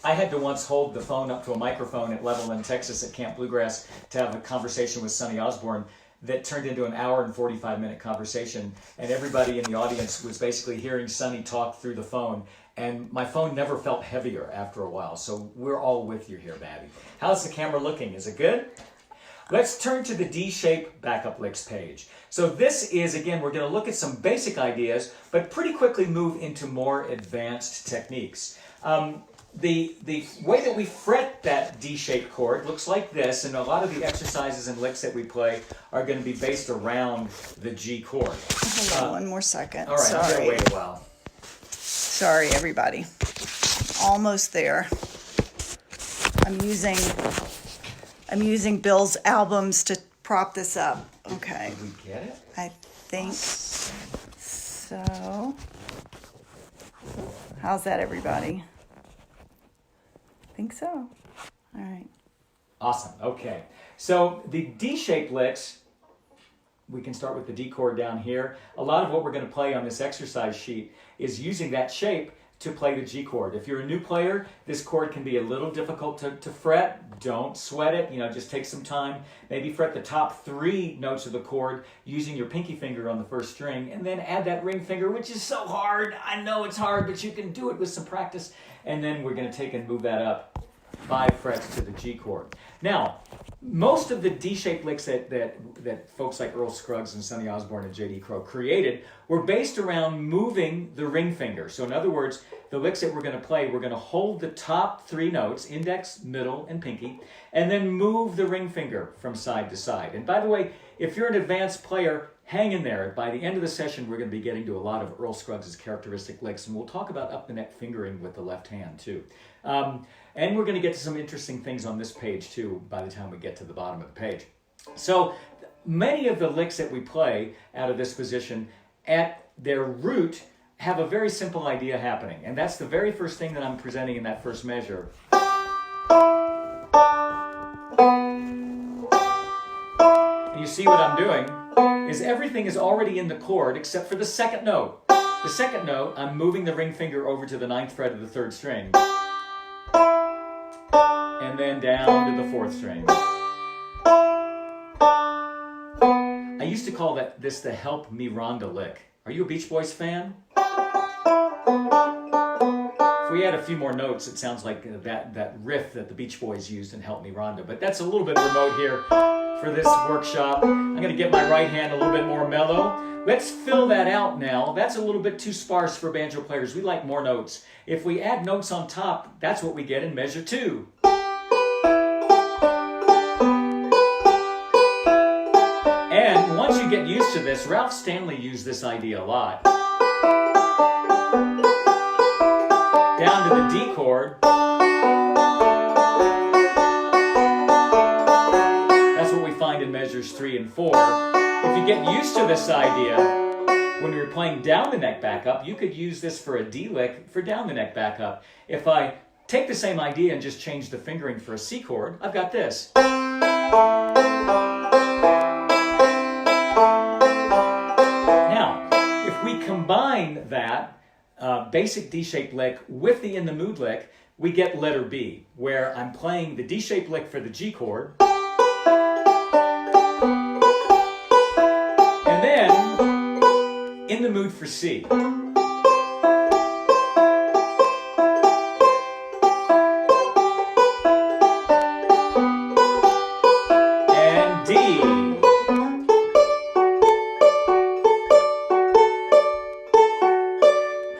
I had to once hold the phone up to a microphone at Levelland, Texas at Camp Bluegrass to have a conversation with Sonny Osborne that turned into an hour and 45-minute conversation, and everybody in the audience was basically hearing Sonny talk through the phone, and my phone never felt heavier after a while. So we're all with you here, Babby. How's the camera looking? Is it good? Let's turn to the D-shape backup licks page. So this is, again, we're going to look at some basic ideas, but pretty quickly move into more advanced techniques. The way that we fret that D-shaped chord looks like this, and a lot of the exercises and licks that we play are going to be based around the G chord. Hold on one more second. All right, Sorry. I'm going to wait a while. Sorry, everybody. Almost there. I'm using Bill's albums to prop this up. Okay. Did we get it? I think so. How's that, everybody? I think so. All right. Awesome. Okay. So the D-shaped licks, we can start with the D chord down here. A lot of what we're going to play on this exercise sheet is using that shape to play the G chord. If you're a new player, this chord can be a little difficult to fret. Don't sweat it. Just take some time. Maybe fret the top 3 notes of the chord using your pinky finger on the first string, and then add that ring finger, which is so hard. I know it's hard, but you can do it with some practice. And then we're going to take and move that up 5 frets to the G chord. Now, most of the D-shaped licks that folks like Earl Scruggs and Sonny Osborne and J.D. Crowe created were based around moving the ring finger. So in other words, the licks that we're going to play, we're going to hold the top 3 notes, index, middle, and pinky, and then move the ring finger from side to side. And by the way, if you're an advanced player, hang in there. By the end of the session, we're going to be getting to a lot of Earl Scruggs' characteristic licks, and we'll talk about up the neck fingering with the left hand too. And we're going to get to some interesting things on this page too by the time we get to the bottom of the page. So many of the licks that we play out of this position at their root have a very simple idea happening, and that's the very first thing that I'm presenting in that first measure. And you see what I'm doing is everything is already in the chord except for the second note. The second note, I'm moving the ring finger over to the 9th fret of the 3rd string, and then down to the 4th string. I used to call this the Help Me Rhonda lick. Are you a Beach Boys fan? If we add a few more notes, it sounds like that riff that the Beach Boys used in Help Me Rhonda, but that's a little bit remote here for this workshop. I'm going to get my right hand a little bit more mellow. Let's fill that out now. That's a little bit too sparse for banjo players. We like more notes. If we add notes on top, that's what we get in measure 2. And once you get used to this, Ralph Stanley used this idea a lot. Down to the D chord. That's what we find in measures 3 and 4. If you get used to this idea, when you're playing down the neck backup, you could use this for a D lick for down the neck backup. If I take the same idea and just change the fingering for a C chord, I've got this. Now, if we combine that basic D-shaped lick with the In the Mood lick, we get letter B, where I'm playing the D-shaped lick for the G chord, and then In the Mood for C. And D.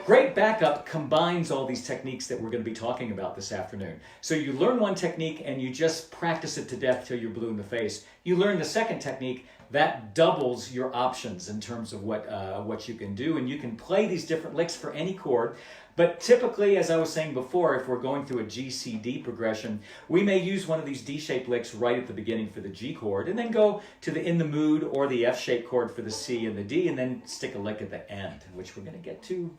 Great backup combines all these techniques that we're going to be talking about this afternoon. So you learn one technique and you just practice it to death till you're blue in the face. You learn the second technique, that doubles your options in terms of what you can do, and you can play these different licks for any chord. But typically, as I was saying before, if we're going through a G-C-D progression, we may use one of these D-shaped licks right at the beginning for the G chord, and then go to the In the Mood or the F-shaped chord for the C and the D, and then stick a lick at the end, which we're going to get to.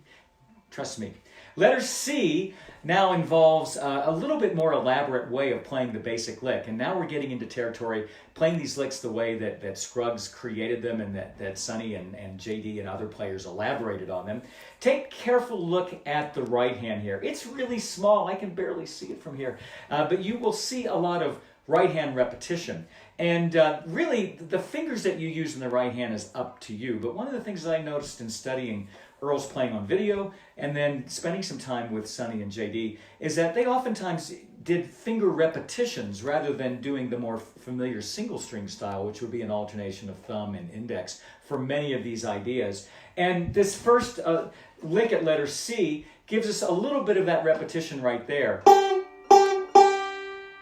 Trust me. Letter C now involves a little bit more elaborate way of playing the basic lick. And now we're getting into territory playing these licks the way that Scruggs created them and that Sonny and J.D. and other players elaborated on them. Take a careful look at the right hand here. It's really small. I can barely see it from here. But you will see a lot of right hand repetition. And really, the fingers that you use in the right hand is up to you. But one of the things that I noticed in studying Earl's playing on video and then spending some time with Sonny and JD is that they oftentimes did finger repetitions rather than doing the more familiar single string style, which would be an alternation of thumb and index for many of these ideas. And this first lick at letter C gives us a little bit of that repetition right there.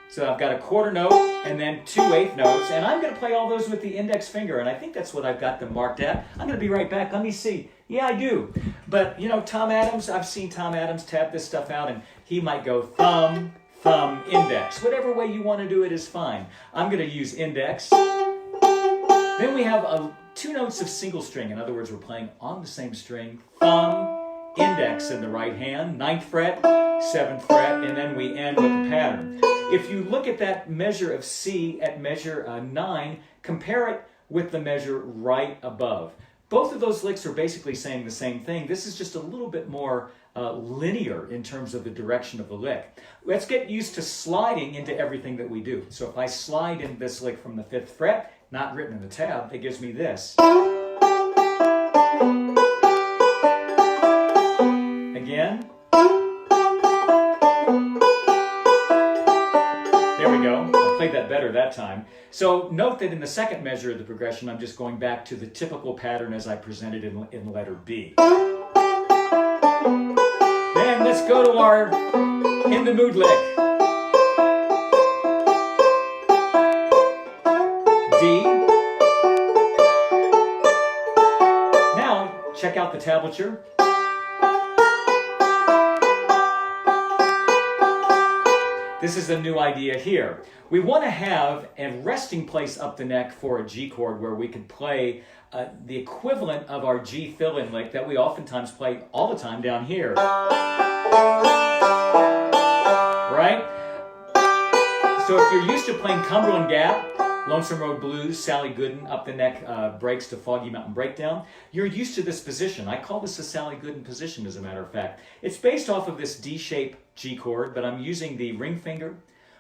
So I've got a quarter note and then 2 eighth notes, and I'm going to play all those with the index finger, and I think that's what I've got them marked at. I'm going to be right back. Let me see. Yeah, I do. But, you know, Tom Adams, I've seen Tom Adams tab this stuff out, and he might go thumb, thumb, index. Whatever way you want to do it is fine. I'm going to use index. Then we have 2 notes of single string. In other words, we're playing on the same string. Thumb, index in the right hand, 9th fret, 7th fret, and then we end with the pattern. If you look at that measure of C at measure 9, compare it with the measure right above. Both of those licks are basically saying the same thing. This is just a little bit more linear in terms of the direction of the lick. Let's get used to sliding into everything that we do. So if I slide in this lick from the 5th fret, not written in the tab, that gives me this. Again. There we go. I played that better that time. So note that in the second measure of the progression, I'm just going back to the typical pattern as I presented in letter B. Then let's go to our In the Mood lick. D. Now, check out the tablature. This is a new idea here. We want to have a resting place up the neck for a G chord where we could play the equivalent of our G fill-in lick that we oftentimes play all the time down here. Right? So if you're used to playing Cumberland Gap, Lonesome Road Blues, Sally Gooden, up the neck breaks to Foggy Mountain Breakdown, you're used to this position. I call this a Sally Gooden position, as a matter of fact. It's based off of this D-shaped G chord, but I'm using the ring finger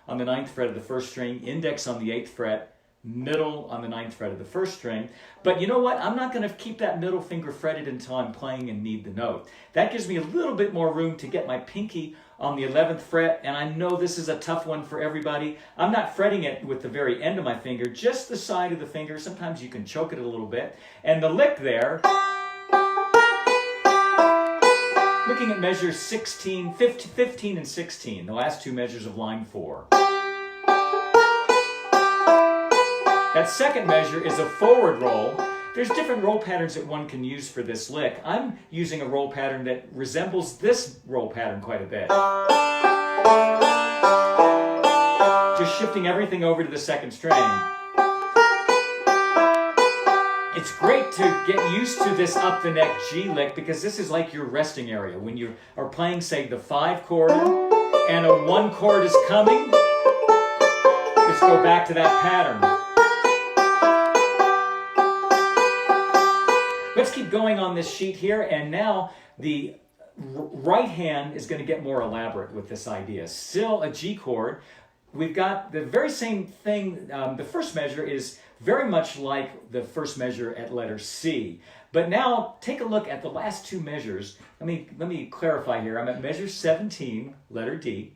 on the 9th fret of the 1st string, index on the 8th fret, middle on the 9th fret of the 1st string. But you know what? I'm not going to keep that middle finger fretted until I'm playing and need the note. That gives me a little bit more room to get my pinky on the 11th fret, and I know this is a tough one for everybody. I'm not fretting it with the very end of my finger, just the side of the finger. Sometimes you can choke it a little bit. And the lick there, looking at measures 15 and 16, the last 2 measures of line 4. That second measure is a forward roll. There's different roll patterns that one can use for this lick. I'm using a roll pattern that resembles this roll pattern quite a bit. Just shifting everything over to the 2nd string. It's great to get used to this up the neck G lick because this is like your resting area. When you are playing, say, the 5 chord and a 1 chord is coming, just go back to that pattern. Let's keep going on this sheet here, and now the right hand is going to get more elaborate with this idea. Still a G chord. We've got the very same thing. The first measure is very much like the first measure at letter C. But now take a look at the last 2 measures. Let me clarify here. I'm at measure 17, letter D.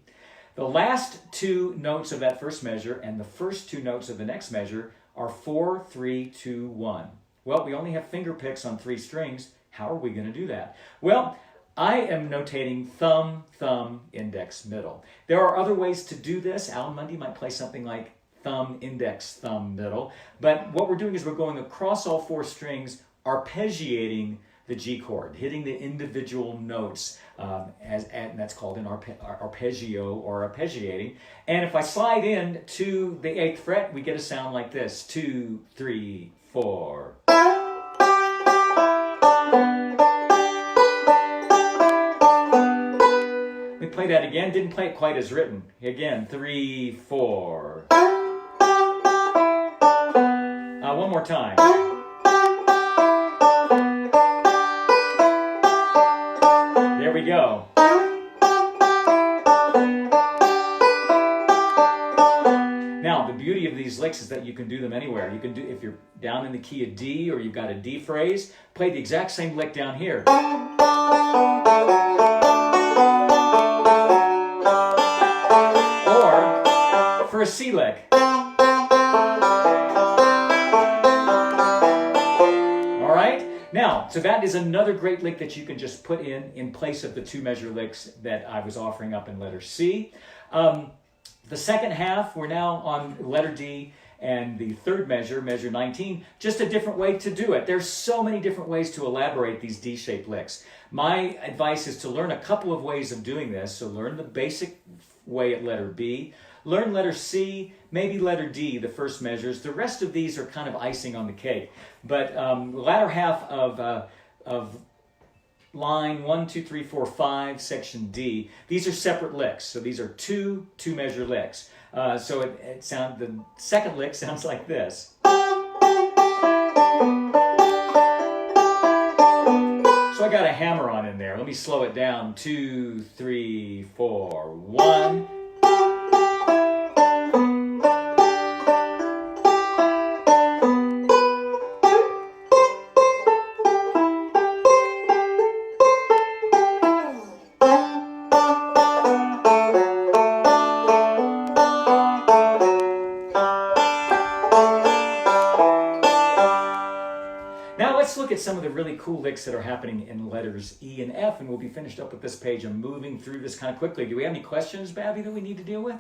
The last 2 notes of that first measure and the first 2 notes of the next measure are 4, 3, 2, 1. Well, we only have finger picks on 3 strings. How are we going to do that? Well, I am notating thumb, thumb, index, middle. There are other ways to do this. Alan Mundy might play something like thumb, index, thumb, middle. But what we're doing is we're going across all 4 strings, arpeggiating the G chord, hitting the individual notes, and that's called an arpeggio or arpeggiating. And if I slide in to the 8th fret, we get a sound like this: 2, 3, 4. Let me play that again. Didn't play it quite as written. Again, 3, 4. One more time. There we go. Now, the beauty of these licks is that you can do them anywhere. You can do, if you're down in the key of D or you've got a D phrase, play the exact same lick down here. Or for a C lick. All right? Now, so that is another great lick that you can just put in place of the two measure licks that I was offering up in letter C. The second half, we're now on letter D, and the third measure, measure 19, just a different way to do it. There's so many different ways to elaborate these D-shaped licks. My advice is to learn a couple of ways of doing this. So learn the basic way at letter B, learn letter C, maybe letter D, the first measures. The rest of these are kind of icing on the cake. But the latter half of line 1, 2, 3, 4, 5, section D, these are separate licks. So these are two measure licks. So the second lick sounds like this. So I got a hammer on in there. Let me slow it down. 2, 3, 4, 1. Let's look at some of the really cool licks that are happening in letters E and F, and we'll be finished up with this page. I'm moving through this kind of quickly. Do we have any questions, Babby, that we need to deal with?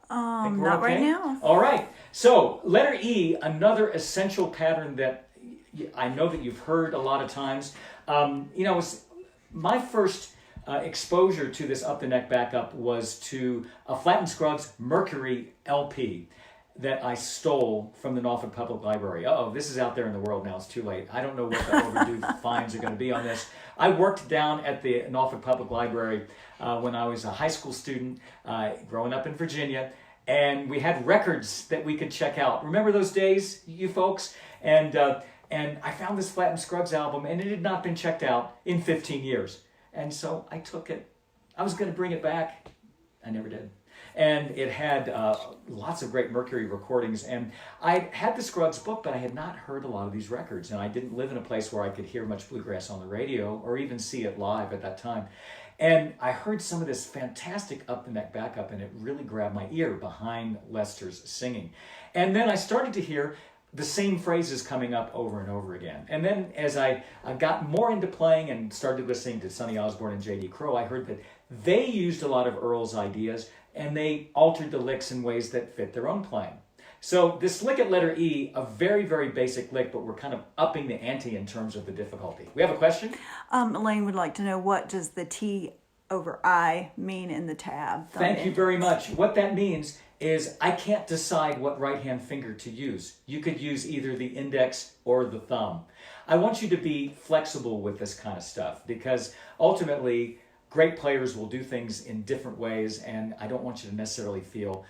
Not right now. All right. So letter E, another essential pattern that I know that you've heard a lot of times. My first exposure to this up the neck back up was to a flattened Scruggs Mercury LP that I stole from the Norfolk Public Library. Uh-oh, this is out there in the world now. It's too late. I don't know what the overdue fines are going to be on this. I worked down at the Norfolk Public Library when I was a high school student growing up in Virginia, and we had records that we could check out. Remember those days, you folks? And I found this flattened Scruggs album, and it had not been checked out in 15 years. And so I took it. I was going to bring it back. I never did. And it had lots of great Mercury recordings. And I had the Scruggs book, but I had not heard a lot of these records. And I didn't live in a place where I could hear much bluegrass on the radio or even see it live at that time. And I heard some of this fantastic up the neck backup, and it really grabbed my ear behind Lester's singing. And then I started to hear the same phrases coming up over and over again. And then as I got more into playing and started listening to Sonny Osborne and J.D. Crowe, I heard that they used a lot of Earl's ideas, and they altered the licks in ways that fit their own playing. So this lick at letter E, a very, very basic lick, but we're kind of upping the ante in terms of the difficulty. We have a question? Elaine would like to know, what does the T over I mean in the tab? Thank you very much. What that means is I can't decide what right-hand finger to use. You could use either the index or the thumb. I want you to be flexible with this kind of stuff, because ultimately great players will do things in different ways, and I don't want you to necessarily feel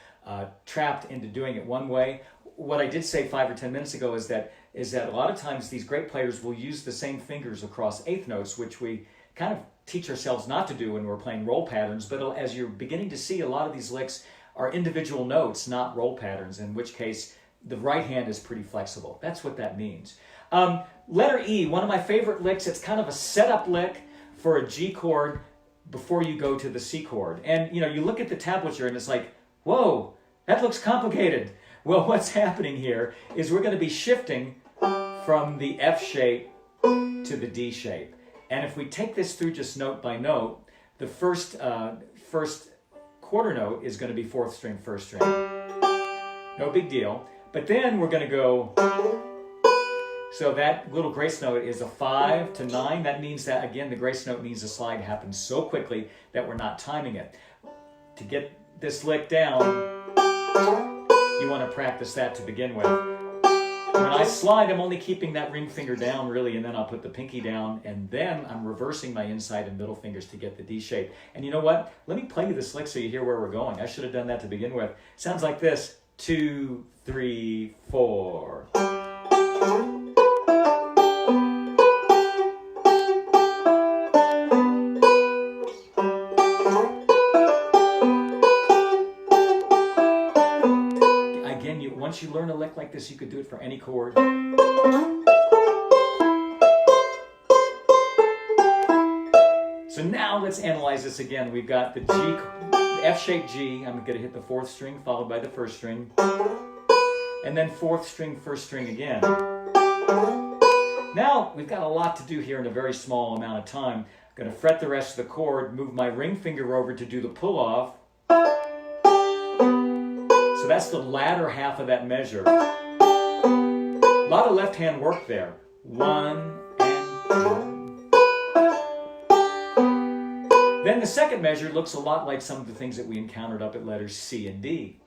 trapped into doing it one way. What I did say 5 or 10 minutes ago is that a lot of times these great players will use the same fingers across eighth notes, which we kind of teach ourselves not to do when we're playing roll patterns. But as you're beginning to see, a lot of these licks are individual notes, not roll patterns, in which case the right hand is pretty flexible. That's what that means. Letter E, one of my favorite licks. It's kind of a setup lick for a G chord before you go to the C chord. And you look at the tablature and it's like, whoa, that looks complicated. Well, what's happening here is we're going to be shifting from the F shape to the D shape. And if we take this through just note by note, the first quarter note is going to be fourth string, first string. No big deal. But then we're going to go, so that little grace note is a 5 to 9. That means that, again, the grace note means the slide happens so quickly that we're not timing it. To get this lick down, you want to practice that to begin with. When I slide, I'm only keeping that ring finger down, really, and then I'll put the pinky down, and then I'm reversing my inside and middle fingers to get the D shape. And you know what? Let me play you this lick so you hear where we're going. I should have done that to begin with. Sounds like this. 2, 3, 4. Once you learn a lick like this, you could do it for any chord. So now let's analyze this again. We've got the F-shaped G. I'm going to hit the 4th string followed by the 1st string. And then 4th string, 1st string again. Now we've got a lot to do here in a very small amount of time. I'm going to fret the rest of the chord, move my ring finger over to do the pull-off. So that's the latter half of that measure. A lot of left-hand work there. 1 and 1. Then the second measure looks a lot like some of the things that we encountered up at letters C and D.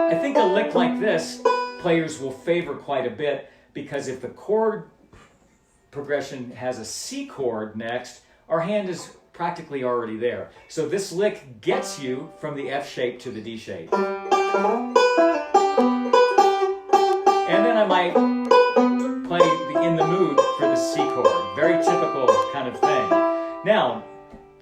I think a lick like this, players will favor quite a bit, because if the chord progression has a C chord next, our hand is practically already there. So this lick gets you from the F shape to the D shape. And then I might play the In the Mood for the C chord. Very typical kind of thing. Now,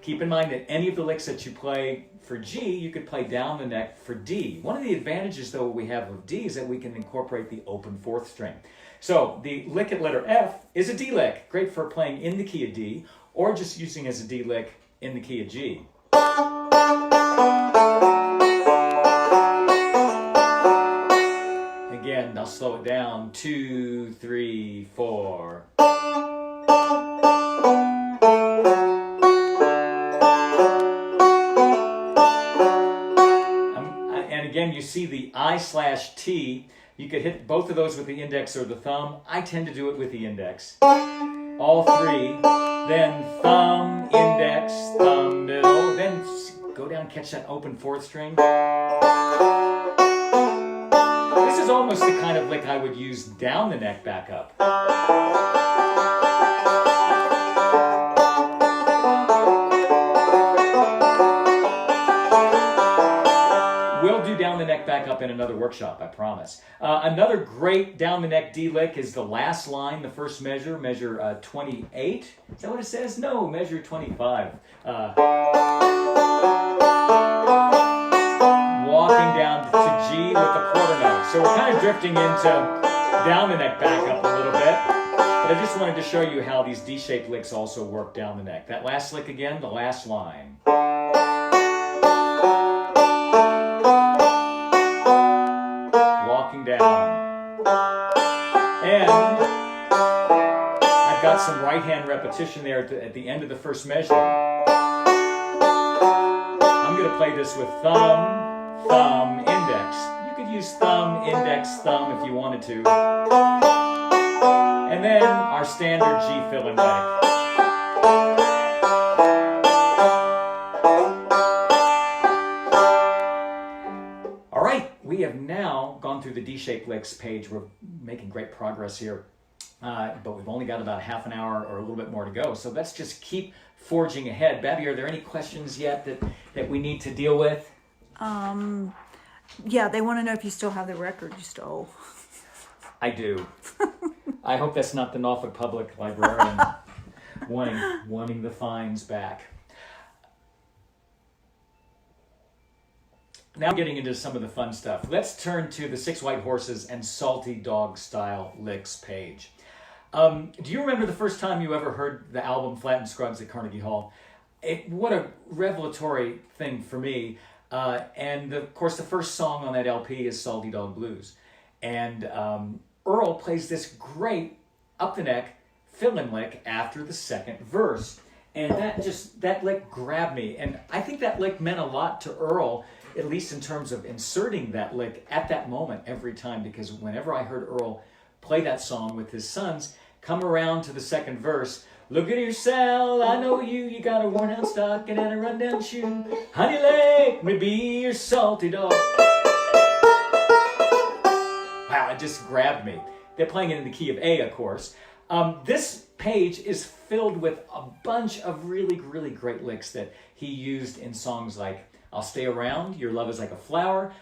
keep in mind that any of the licks that you play for G, you could play down the neck for D. One of the advantages, though, we have of D is that we can incorporate the open 4th string. So the lick at letter F is a D lick, great for playing in the key of D, or just using as a D lick in the key of G. Again, I'll slow it down. 2, 3, 4. And again, you see the I/T. You could hit both of those with the index or the thumb. I tend to do it with the index. All 3. Then thumb, index, thumb, middle. Then go down, catch that open 4th string. This is almost the kind of lick I would use down the neck back up. We'll do down the neck back up in another workshop, I promise. Another great down the neck D lick is the last line, the first measure, measure 28. Is that what it says? No, measure 25. Walking down to G with the quarter note. So we're kind of drifting into down the neck back up a little bit. But I just wanted to show you how these D-shaped licks also work down the neck. That last lick again, the last line. Walking down. And I've got some right hand repetition there at the end of the first measure. I'm going to play this with thumb, thumb, index. You could use thumb, index, thumb if you wanted to. And then our standard G fill and lick. All right, we have now gone through the D-shaped licks page. We're making great progress here. But we've only got about half an hour or a little bit more to go. So let's just keep forging ahead. Babby, are there any questions yet that we need to deal with? Yeah, they want to know if you still have the record you stole. I do. I hope that's not the Norfolk Public Librarian wanting the fines back. Now getting into some of the fun stuff. Let's turn to the 6 White Horses and Salty Dog Style Licks page. Do you remember the first time you ever heard the album Flat and Scruggs at Carnegie Hall? What a revelatory thing for me. And of course, the first song on that LP is Salty Dog Blues. And Earl plays this great up the neck fill-in lick after the second verse. And that lick grabbed me. And I think that lick meant a lot to Earl, at least in terms of inserting that lick at that moment every time, because whenever I heard Earl play that song with his sons, come around to the second verse, look at yourself, I know you got a worn out stocking and a rundown shoe. Honey, let me be your salty dog. Wow, it just grabbed me. They're playing it in the key of A, of course. This page is filled with a bunch of really, really great licks that he used in songs like I'll Stay Around, Your Love Is Like a Flower,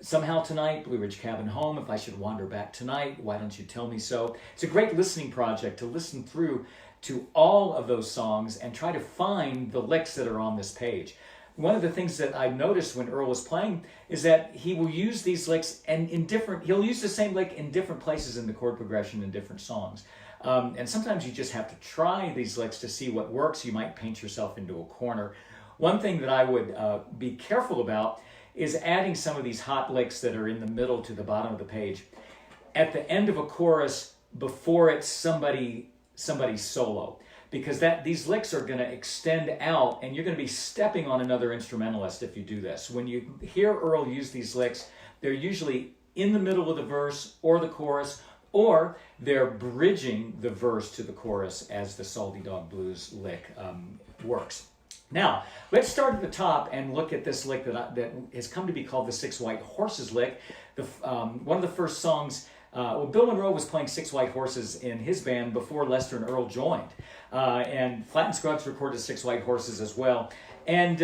Somehow Tonight, Blue Ridge Cabin Home, If I Should Wander Back Tonight, Why Don't You Tell Me So. It's a great listening project to listen through to all of those songs and try to find the licks that are on this page. one of the things that I noticed when Earl was playing is that he will use these licks and he'll use the same lick in different places in the chord progression in different songs. And sometimes you just have to try these licks to see what works. You might paint yourself into a corner. One thing that I would be careful about is adding some of these hot licks that are in the middle to the bottom of the page at the end of a chorus before it's somebody's solo, because these licks are going to extend out and you're going to be stepping on another instrumentalist if you do this. When you hear Earl use these licks, they're usually in the middle of the verse or the chorus, or they're bridging the verse to the chorus as the Salty Dog Blues lick works. Now, let's start at the top and look at this lick that has come to be called the Six White Horses lick. One of the first songs, Bill Monroe was playing Six White Horses in his band before Lester and Earl joined. And Flatt and Scruggs recorded Six White Horses as well. And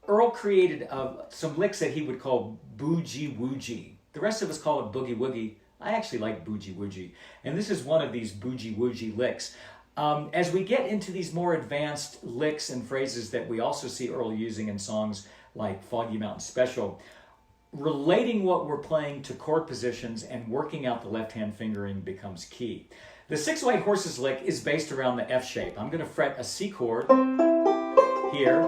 Earl created some licks that he would call boogie woogie. The rest of us call it boogie woogie. I actually like boogie woogie. And this is one of these boogie woogie licks. As we get into these more advanced licks and phrases that we also see Earl using in songs like Foggy Mountain Special, relating what we're playing to chord positions and working out the left-hand fingering becomes key. The Six White Horses lick is based around the F shape. I'm going to fret a C chord here,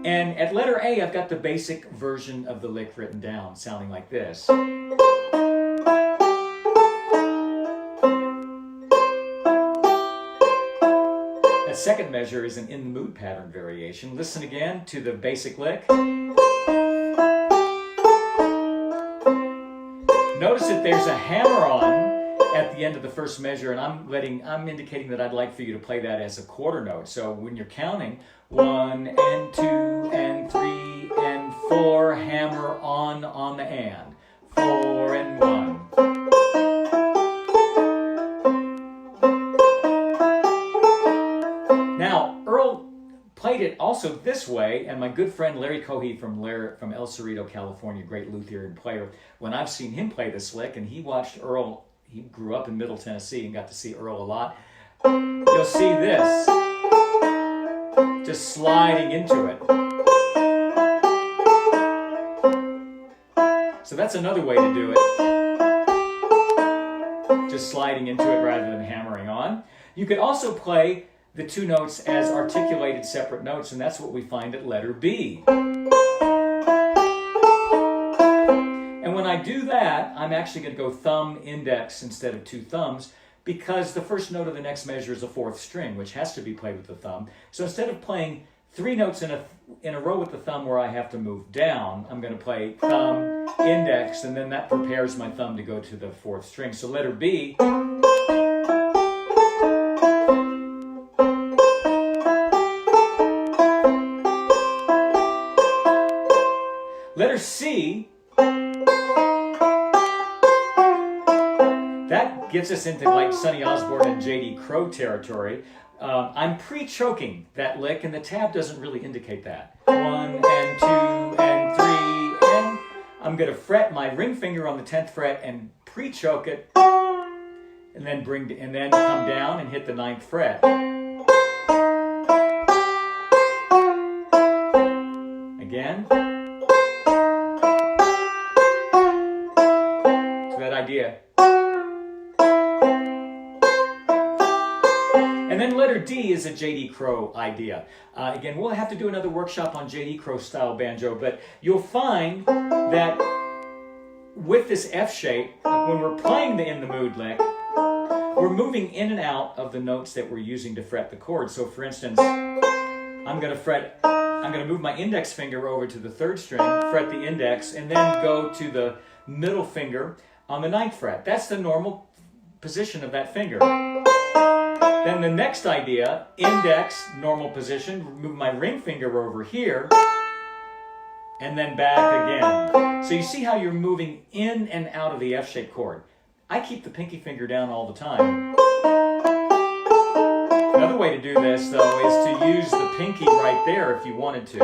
and at letter A, I've got the basic version of the lick written down, sounding like this. That second measure is an in the mood pattern variation. Listen again to the basic lick. Notice that there's a hammer on at the end of the first measure, and I'm indicating that I'd like for you to play that as a quarter note. So when you're counting 1 and 2 and 3 and 4, hammer on the and. 4 and 1. Now, Earl played it also this way, and my good friend Larry Cohey from El Cerrito, California, great luthier and player, when I've seen him play this lick, and he watched Earl, he grew up in Middle Tennessee and got to see Earl a lot, you'll see this, just sliding into it. So that's another way to do it, just sliding into it rather than hammering on. You could also play the two notes as articulated separate notes, and that's what we find at letter B. And when I do that, I'm actually going to go thumb, index instead of two thumbs, because the first note of the next measure is a fourth string, which has to be played with the thumb. So instead of playing three notes in a row with the thumb where I have to move down, I'm going to play thumb, index, and then that prepares my thumb to go to the fourth string. So letter B. Letter C, that gets us into like Sonny Osborne and J.D. Crowe territory. I'm pre-choking that lick, and the tab doesn't really indicate that. 1 and 2 and 3, and I'm going to fret my ring finger on the 10th fret and pre-choke it, and then come down and hit the 9th fret. Again. Idea. And then letter D is a J.D. Crowe idea. Again, we'll have to do another workshop on J.D. Crowe style banjo, but you'll find that with this F shape, when we're playing the In the Mood lick, we're moving in and out of the notes that we're using to fret the chord. So for instance, I'm going to move my index finger over to the 3rd string, fret the index, and then go to the middle finger on the 9th fret. That's the normal position of that finger. Then the next idea, index, normal position, move my ring finger over here, and then back again. So you see how you're moving in and out of the F-shaped chord. I keep the pinky finger down all the time. Another way to do this, though, is to use the pinky right there if you wanted to.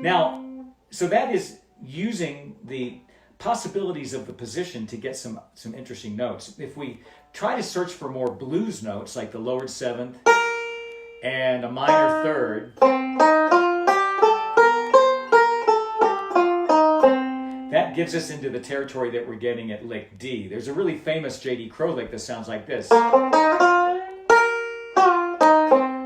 Now, so that is using the possibilities of the position to get some interesting notes. If we try to search for more blues notes, like the lowered 7th and a minor third. That gets us into the territory that we're getting at lick D. There's a really famous J.D. Crowe lick that sounds like this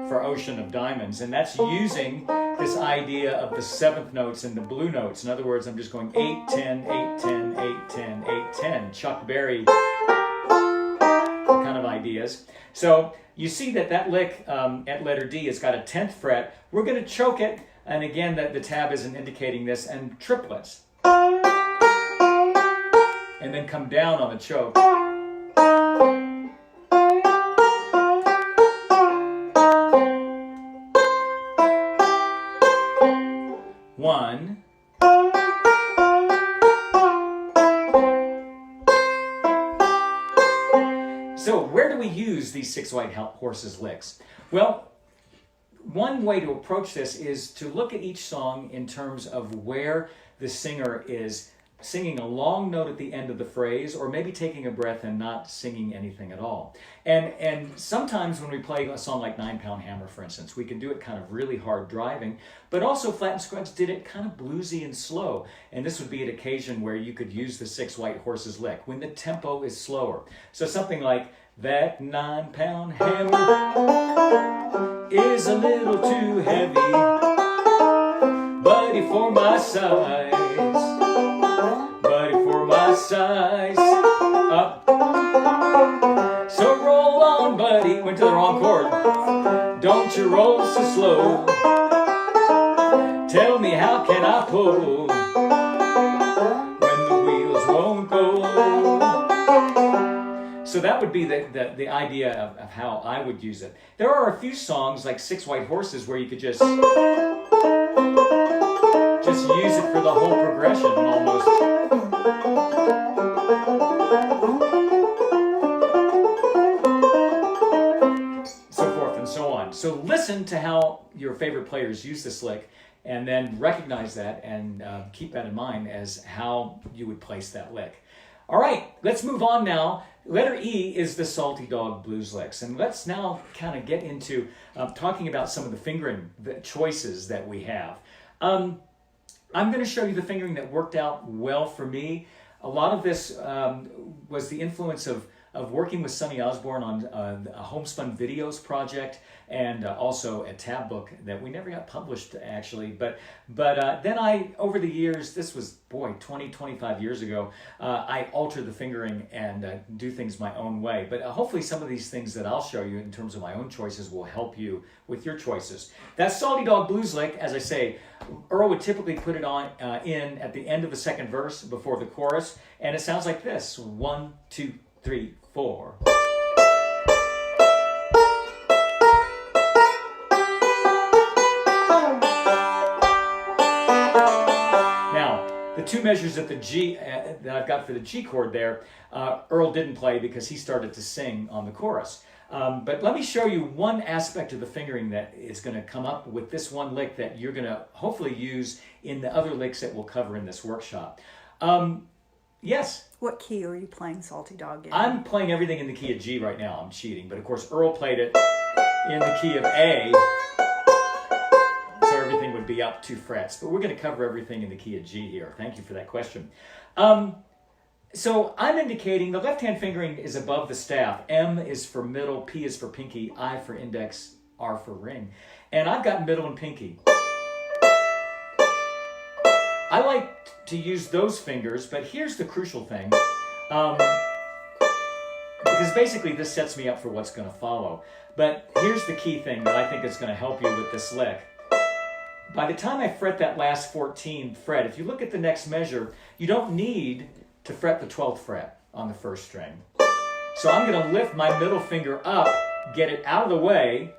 for Ocean of Diamonds, and that's using this idea of the seventh notes and the blue notes. In other words, I'm just going 8, 10, 8, 10, 8, 10, 8, 10. Chuck Berry kind of ideas. So you see that lick at letter D has got a 10th fret. We're going to choke it, and again, the tab isn't indicating this, and triplets. And then come down on the choke. One. So where do we use these 6 white horses licks? Well, one way to approach this is to look at each song in terms of where the singer is singing a long note at the end of the phrase, or maybe taking a breath and not singing anything at all. And sometimes when we play a song like 9-Pound Hammer, for instance, we can do it kind of really hard driving, but also Flat and Scruggs did it kind of bluesy and slow. And this would be an occasion where you could use the 6 white horses lick when the tempo is slower. So something like, that 9-pound hammer is a little too heavy, buddy, for my size. Size up. So roll on, buddy. Went to the wrong chord. Don't you roll so slow. Tell me, how can I pull when the wheels won't go? So that would be the idea of how I would use it. There are a few songs like 6 White Horses where you could just use it for the whole progression almost. So forth and so on. So listen to how your favorite players use this lick, and then recognize that and keep that in mind as how you would place that lick. All right, let's move on now. Letter E is the Salty Dog Blues licks, and let's now kind of get into talking about some of the fingering choices that we have. I'm going to show you the fingering that worked out well for me. A lot of this was the influence of working with Sonny Osborne on a Homespun Videos project, and also a tab book that we never got published, actually. But then over the years, this was, 25 years ago, I altered the fingering and do things my own way. But hopefully some of these things that I'll show you in terms of my own choices will help you with your choices. That Salty Dog Blues lick, as I say, Earl would typically put it on in at the end of the second verse before the chorus, and it sounds like this: 1, 2, 3, 4. Now, the two measures at the G that I've got for the G chord there, Earl didn't play because he started to sing on the chorus. But let me show you one aspect of the fingering that is going to come up with this one lick that you're going to hopefully use in the other licks that we'll cover in this workshop. Yes? What key are you playing Salty Dog in? I'm playing everything in the key of G right now. I'm cheating. But of course, Earl played it in the key of A. So everything would be up 2 frets. But we're going to cover everything in the key of G here. Thank you for that question. So I'm indicating the left-hand fingering is above the staff. M is for middle, P is for pinky, I for index, R for ring. And I've got middle and pinky. I like to use those fingers, but here's the crucial thing. Because basically this sets me up for what's going to follow. But here's the key thing that I think is going to help you with this lick. By the time I fret that last 14th fret, if you look at the next measure, you don't need to fret the 12th fret on the first string. So I'm going to lift my middle finger up, get it out of the way,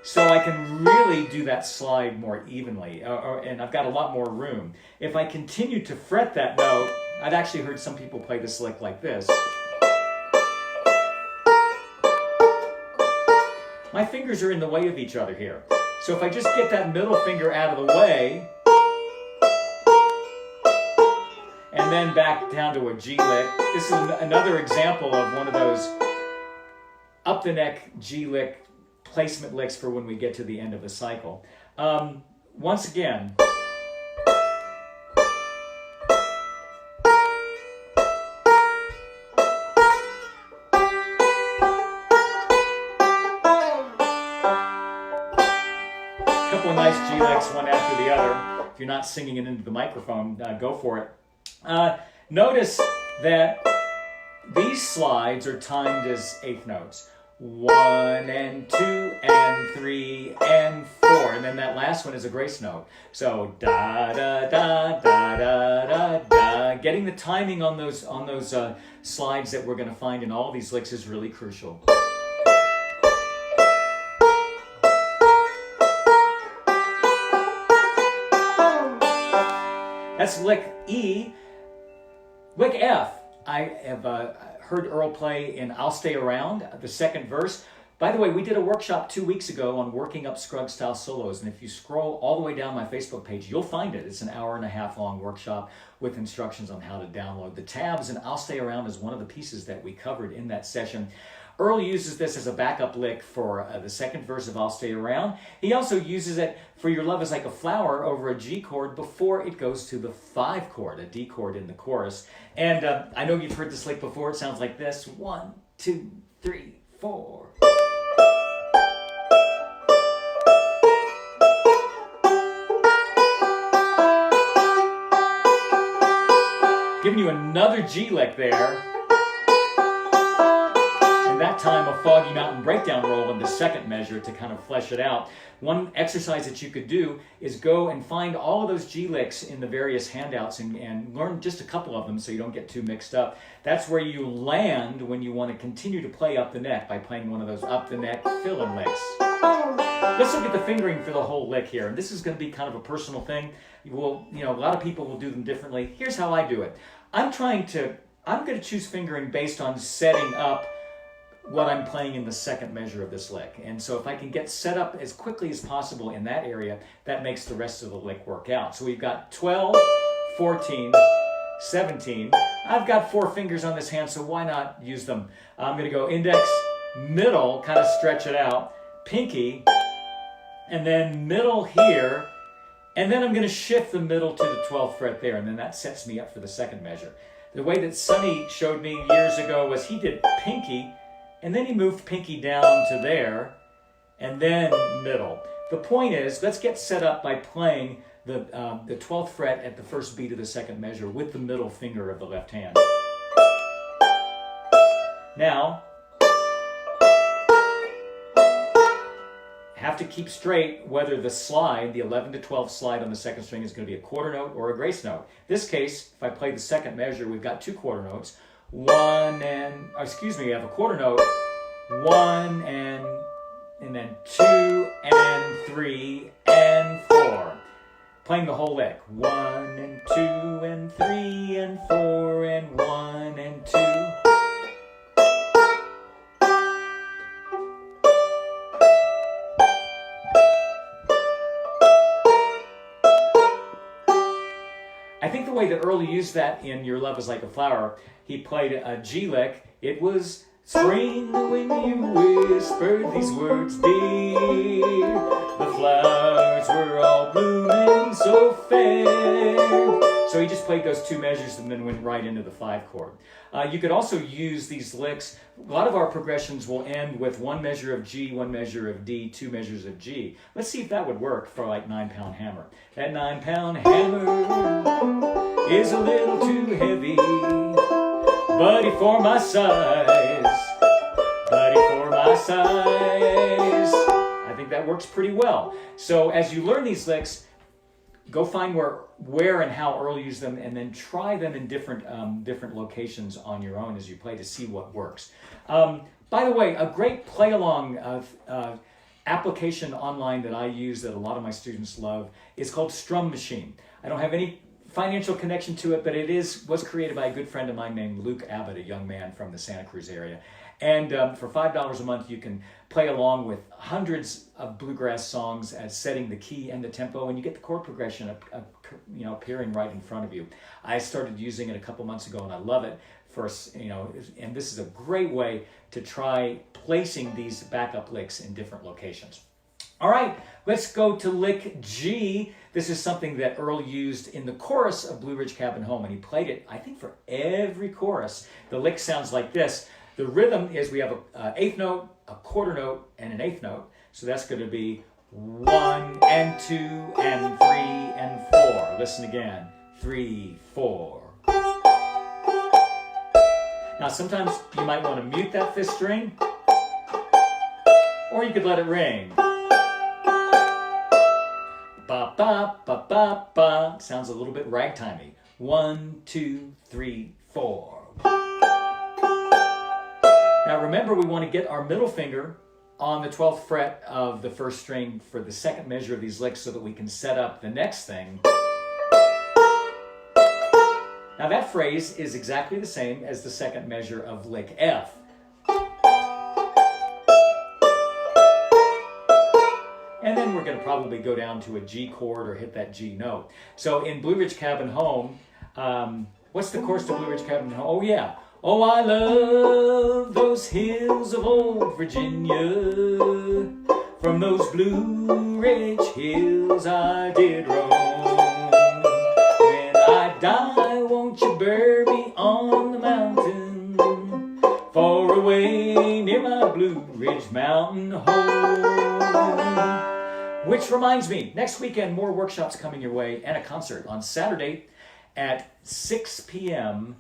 so I can really do that slide more evenly, and I've got a lot more room. If I continue to fret that note, I've actually heard some people play this lick like this. My fingers are in the way of each other here. So if I just get that middle finger out of the way, and then back down to a G lick. This is another example of one of those up the neck G lick placement licks for when we get to the end of the cycle. Once again, couple of nice G licks, one after the other. If you're not singing it into the microphone, go for it. Notice that these slides are timed as eighth notes. 1 and 2 and 3 and 4, and then that last one is a grace note. So da da da da da da da. Getting the timing on those slides that we're going to find in all these licks is really crucial. That's lick E. Lick F. I have heard Earl play in I'll Stay Around, the second verse. By the way, we did a workshop 2 weeks ago on working up Scruggs style solos, and if you scroll all the way down my Facebook page, you'll find it. It's an 1.5 hour long workshop with instructions on how to download the tabs, and I'll Stay Around is one of the pieces that we covered in that session. Earl uses this as a backup lick for the second verse of I'll Stay Around. He also uses it for Your Love Is Like a Flower over a G chord before it goes to the 5 chord, a D chord in the chorus. And I know you've heard this lick before. It sounds like this. 1, 2, 3, 4. Giving you another G lick there. And that time a Foggy Mountain breakdown roll in the second measure to kind of flesh it out. One exercise that you could do is go and find all of those G licks in the various handouts and learn just a couple of them so you don't get too mixed up. That's where you land when you want to continue to play up the neck by playing one of those up the neck fill-in licks. Let's look at the fingering for the whole lick here. And this is going to be kind of a personal thing. A lot of people will do them differently. Here's how I do it. I'm going to choose fingering based on setting up what I'm playing in the second measure of this lick. And so if I can get set up as quickly as possible in that area, that makes the rest of the lick work out. So we've got 12, 14, 17. I've got 4 fingers on this hand, so why not use them? I'm going to go index, middle, kind of stretch it out, pinky, and then middle here, and then I'm going to shift the middle to the 12th fret there, and then that sets me up for the second measure. The way that Sonny showed me years ago was he did pinky, and then he moved pinky down to there, and then middle. The point is, let's get set up by playing the 12th fret at the first beat of the second measure with the middle finger of the left hand. Now, have to keep straight whether the slide, the 11 to 12 slide on the second string is going to be a quarter note or a grace note. In this case, if I play the second measure, we've got 2 quarter notes. We have a quarter note, 1 and then 2 and 3 and 4. Playing the whole lick. 1 and 2 and 3 and 4 and 1 and 2. I think the way that Earl used that in Your Love Is Like a Flower, he played a G lick. It was spring when you whispered these words, dear. The flowers were all blooming so fair. So he just played those 2 measures and then went right into the 5 chord. You could also use these licks. A lot of our progressions will end with 1 measure of G, 1 measure of D, 2 measures of G. Let's see if that would work for like 9-pound hammer. That 9-pound hammer is a little too heavy. Buddy for my size, buddy for my size. I think that works pretty well. So as you learn these licks, go find where and how Earl used them, and then try them in different locations on your own as you play to see what works. By the way, a great play-along application online that I use that a lot of my students love is called Strum Machine. I don't have any financial connection to it, but it was created by a good friend of mine named Luke Abbott, a young man from the Santa Cruz area. And for $5 a month, you can play along with hundreds of bluegrass songs as setting the key and the tempo, and you get the chord progression appearing right in front of you. I started using it a couple months ago, and I love it for us, and this is a great way to try placing these backup licks in different locations. All right, let's go to lick G. This is something that Earl used in the chorus of Blue Ridge Cabin Home, and he played it, I think, for every chorus. The lick sounds like this. The rhythm is we have an eighth note, a quarter note, and an eighth note. So that's going to be 1 and 2 and 3 and 4. Listen again. 3, 4. Now sometimes you might want to mute that fifth string, or you could let it ring. Ba ba ba ba ba. Sounds a little bit ragtimey. 1, 2, 3, 4. Now remember, we want to get our middle finger on the 12th fret of the first string for the second measure of these licks so that we can set up the next thing. Now that phrase is exactly the same as the second measure of lick F. And then we're going to probably go down to a G chord or hit that G note. So in Blue Ridge Cabin Home, what's the chorus to Blue Ridge Cabin Home? Oh yeah. Oh, I love those hills of old Virginia. From those Blue Ridge hills I did roam. When I die, won't you bury me on the mountain, far away near my Blue Ridge mountain home. Which reminds me, next weekend, more workshops coming your way and a concert on Saturday at 6 p.m.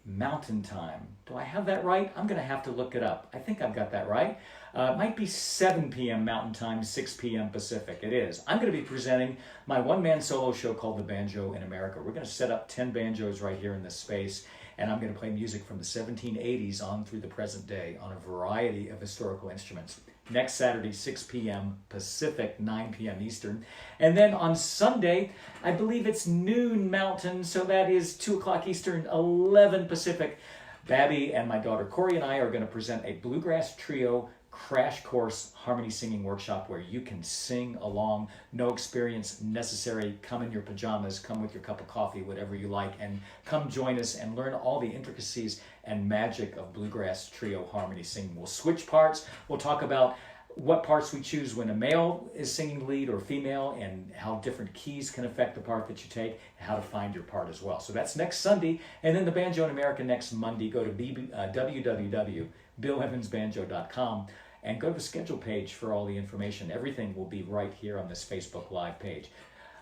Mountain Time. Do I have that right? I'm going to have to look it up. I think I've got that right. It might be 7 p.m. Mountain Time, 6 p.m. Pacific. It is. I'm going to be presenting my one-man solo show called The Banjo in America. We're going to set up 10 banjos right here in this space, and I'm going to play music from the 1780s on through the present day on a variety of historical instruments. Next Saturday, 6 p.m. Pacific, 9 p.m. Eastern. And then on Sunday, I believe it's noon Mountain, so that is 2 o'clock Eastern, 11 Pacific. Babby and my daughter Corey and I are going to present a Bluegrass Trio crash course harmony singing workshop where you can sing along. No experience necessary. Come in your pajamas, come with your cup of coffee, whatever you like, and come join us and learn all the intricacies and magic of Bluegrass Trio harmony singing. We'll switch parts. We'll talk about what parts we choose when a male is singing lead or female, and how different keys can affect the part that you take, and how to find your part as well. So that's next Sunday, and then the Banjo in America next Monday. Go to www.BillEvansBanjo.com and go to the schedule page for all the information. Everything will be right here on this Facebook Live page.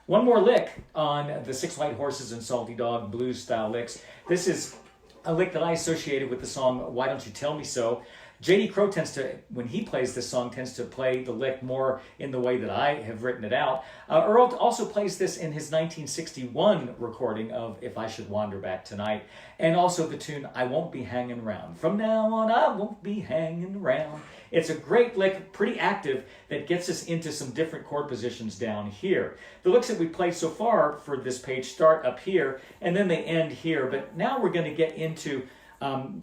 One more lick on the 6 White Horses and Salty Dog blues style licks. This is a lick that I associated with the song Why Don't You Tell Me So. J.D. Crowe tends to, when he plays this song, tends to play the lick more in the way that I have written it out. Earl also plays this in his 1961 recording of If I Should Wander Back Tonight, and also the tune I Won't Be Hanging Round. From now on, I won't be hanging round. It's a great lick, pretty active, that gets us into some different chord positions down here. The licks that we played so far for this page start up here, and then they end here, but now we're going to get into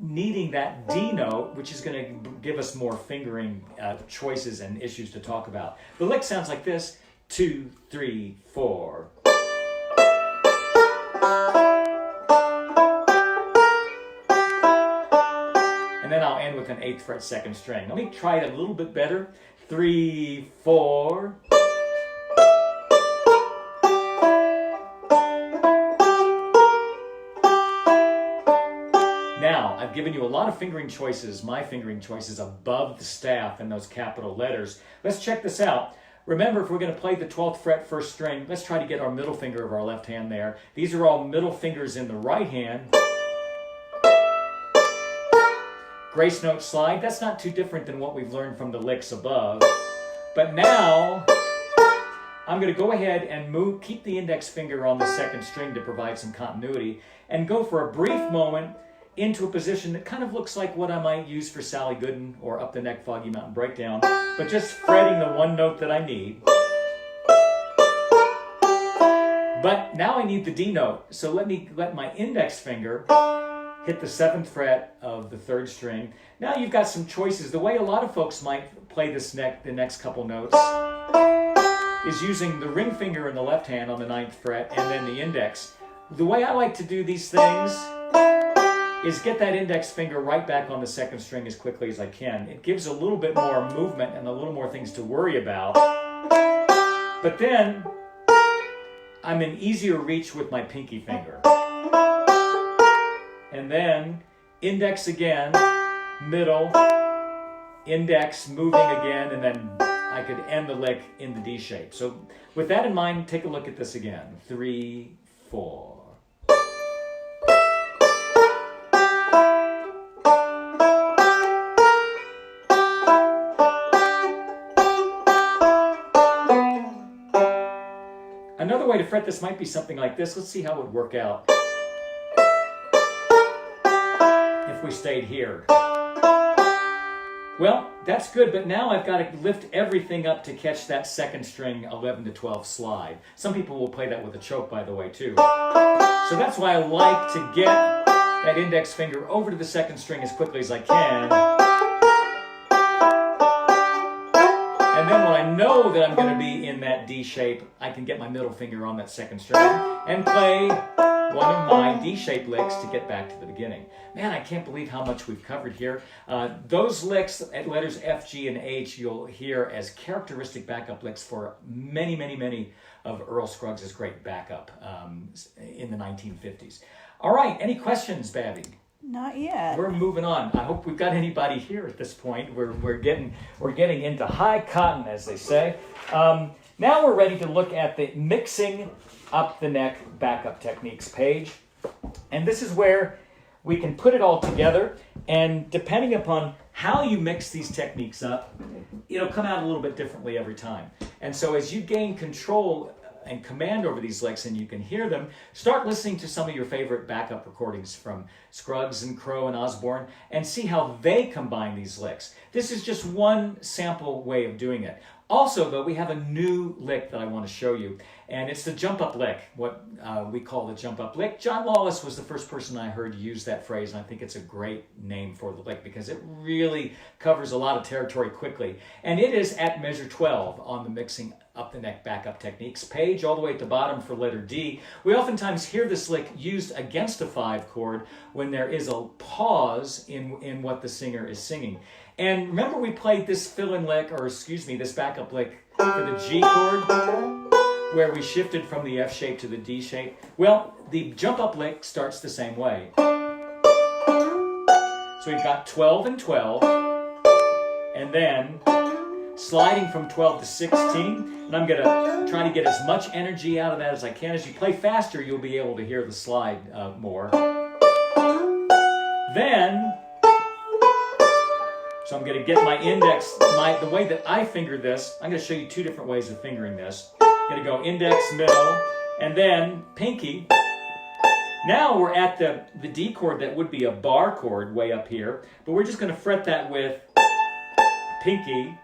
needing that D note, which is going to give us more fingering choices and issues to talk about. The lick sounds like this: 2, 3, 4. And then I'll end with an 8th fret 2nd string. Let me try it a little bit better. 3, 4. Now, I've given you a lot of fingering choices, my fingering choices above the staff in those capital letters. Let's check this out. Remember, if we're going to play the 12th fret 1st string, let's try to get our middle finger of our left hand there. These are all middle fingers in the right hand. Grace note slide, that's not too different than what we've learned from the licks above. But now, I'm going to go ahead and keep the index finger on the 2nd string to provide some continuity, and go for a brief moment into a position that kind of looks like what I might use for Sally Gooden or Up the Neck Foggy Mountain Breakdown, but just fretting the one note that I need. But now I need the D note, so let my index finger hit the 7th fret of the 3rd string. Now you've got some choices. The way a lot of folks might play the next couple notes is using the ring finger in the left hand on the 9th fret and then the index. The way I like to do these things is get that index finger right back on the second string as quickly as I can. It gives a little bit more movement and a little more things to worry about. But then I'm in easier reach with my pinky finger. And then index again, middle, index moving again, and then I could end the lick in the D shape. So with that in mind, take a look at this again. 3, 4. Another way to fret this might be something like this. Let's see how it would work out if we stayed here. Well, that's good, but now I've got to lift everything up to catch that second string 11 to 12 slide. Some people will play that with a choke, by the way, too. So that's why I like to get that index finger over to the second string as quickly as I can. And then when I know that I'm going to be in that D shape, I can get my middle finger on that second string and play one of my D-shaped licks to get back to the beginning. Man, I can't believe how much we've covered here. Those licks at letters F, G, and H you'll hear as characteristic backup licks for many, many, many of Earl Scruggs' great backup in the 1950s. All right, any questions, Babby? Not yet. We're moving on. I hope we've got anybody here at this point. We're getting into high cotton, as they say. Now we're ready to look at the mixing up the neck backup techniques page. And this is where we can put it all together, and depending upon how you mix these techniques up, it'll come out a little bit differently every time. And so as you gain control and command over these licks and you can hear them, start listening to some of your favorite backup recordings from Scruggs and Crow and Osborne and see how they combine these licks. This is just one sample way of doing it. Also, though, we have a new lick that I want to show you, and it's the jump up lick, what we call the jump up lick. John Lawless was the first person I heard use that phrase, and I think it's a great name for the lick because it really covers a lot of territory quickly. And it is at measure 12 on the mixing up the neck backup techniques page, all the way at the bottom for letter D. We oftentimes hear this lick used against a 5 chord when there is a pause in what the singer is singing. And remember we played this fill-in lick, or excuse me, this backup lick for the G chord, where we shifted from the F shape to the D shape? Well, the jump up lick starts the same way. So we've got 12 and 12, and then sliding from 12 to 16, and I'm going to try to get as much energy out of that as I can. As you play faster, you'll be able to hear the slide more. Then, so I'm going to get my index, the way that I finger this, I'm going to show you 2 different ways of fingering this. I'm going to go index, middle, and then pinky. Now we're at the D chord that would be a bar chord way up here, but we're just going to fret that with pinky,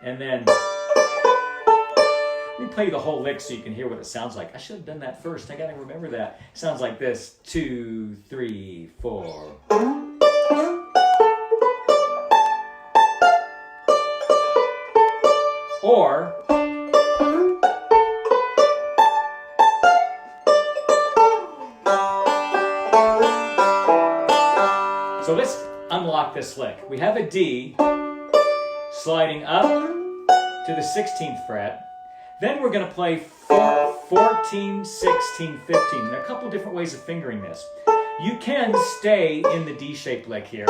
and then let me play the whole lick so you can hear what it sounds like. I should have done that first. I got to remember that. It sounds like this. 2, 3, 4. Or so let's unlock this lick. We have a D sliding up to the 16th fret. Then we're going to play 14, 16, 15. There are a couple different ways of fingering this. You can stay in the D-shaped lick here,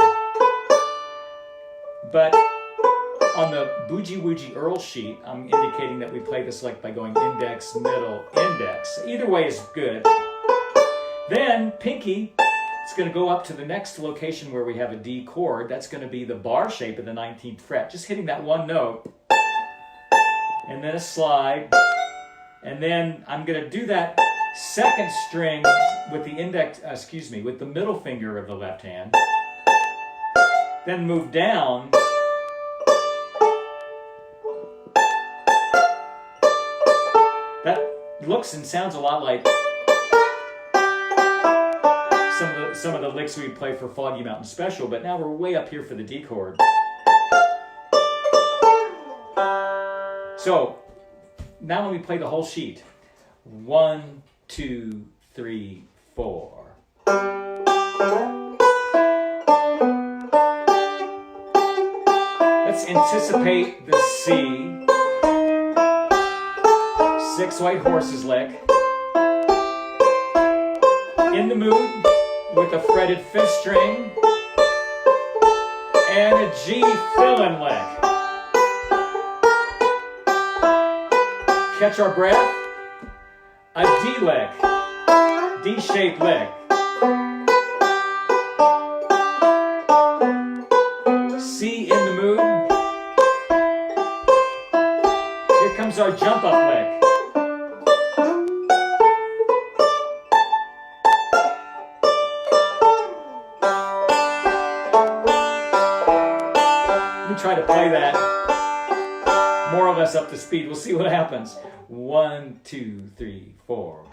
but on the Boogie Woogie Earl sheet, I'm indicating that we play this lick by going index, middle, index. Either way is good. Then pinky, it's going to go up to the next location where we have a D chord. That's going to be the bar shape of the 19th fret, just hitting that one note. And then a slide. And then I'm going to do that second string with the index, with the middle finger of the left hand. Then move down. That looks and sounds a lot like some of the licks we play for Foggy Mountain Special, but now we're way up here for the D chord. So now let me play the whole sheet. 1, 2, 3, 4. anticipate the C. 6 white horses lick. In the mood with a fretted 5th string and a G fill-in lick. Catch our breath. A D lick. D-shaped lick. C in the mood. Here comes our jump up lick. Try to play that more or less up to speed. We'll see what happens. 1, 2, 3, 4.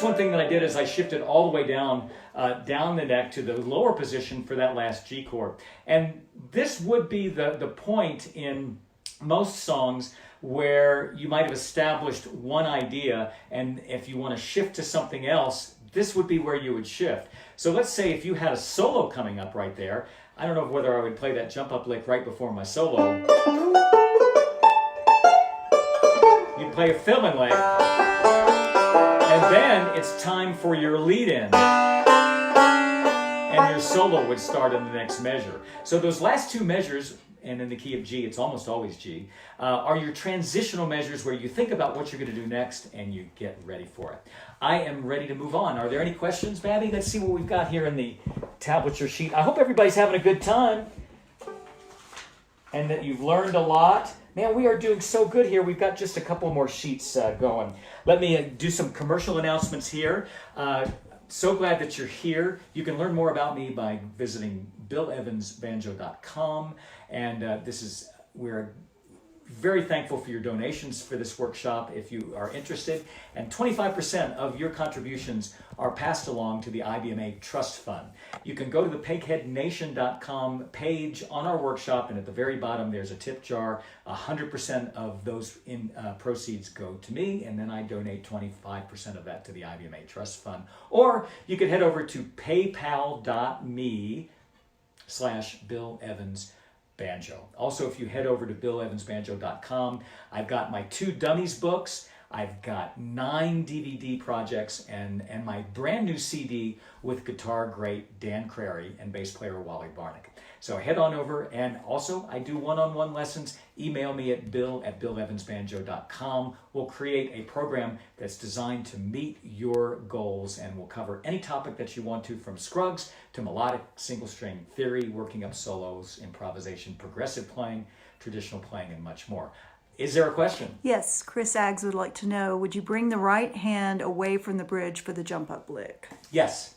One thing that I did is I shifted all the way down the neck to the lower position for that last G chord. And this would be the point in most songs where you might have established one idea, and if you want to shift to something else, this would be where you would shift. So let's say if you had a solo coming up right there, I don't know whether I would play that jump up lick right before my solo. You'd play a fill-in lick. And then it's time for your lead-in. And your solo would start in the next measure. So those last 2 measures, and in the key of G, it's almost always G, are your transitional measures where you think about what you're going to do next and you get ready for it. I am ready to move on. Are there any questions, Babby? Let's see what we've got here in the tablature sheet. I hope everybody's having a good time and that you've learned a lot. Man, we are doing so good here. We've got just a couple more sheets going. Let me do some commercial announcements here. So glad that you're here. You can learn more about me by visiting BillEvansBanjo.com. And we're very thankful for your donations for this workshop if you are interested. And 25% of your contributions are passed along to the IBMA Trust Fund. You can go to the pegheadnation.com page on our workshop, and at the very bottom there's a tip jar. 100% of those proceeds go to me, and then I donate 25% of that to the IBMA Trust Fund. Or you could head over to paypal.me/BillEvansBanjo. Also, if you head over to BillEvansBanjo.com, I've got my 2 dummies books, I've got 9 DVD projects, and my brand new CD with guitar great Dan Crary and bass player Wally Barnick. So head on over, and also I do one-on-one lessons. Email me at bill@BillEvansBanjo.com. We'll create a program that's designed to meet your goals, and we'll cover any topic that you want to, from Scruggs to melodic single string theory, working up solos, improvisation, progressive playing, traditional playing, and much more. Is there a question? Yes, Chris Aggs would like to know, would you bring the right hand away from the bridge for the jump up lick? Yes.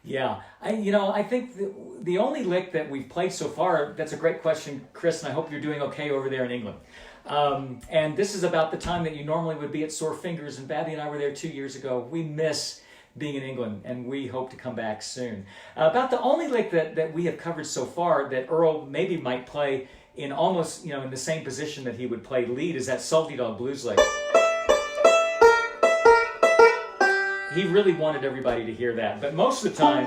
Yeah, I think the only lick that we've played so far, that's a great question, Chris, and I hope you're doing okay over there in England. And this is about the time that you normally would be at Sore Fingers, and Babby and I were there 2 years ago. We miss being in England, and we hope to come back soon. About the only lick that we have covered so far that Earl maybe might play in almost, in the same position that he would play lead is that Salty Dog Blues lick. He really wanted everybody to hear that, but most of the time,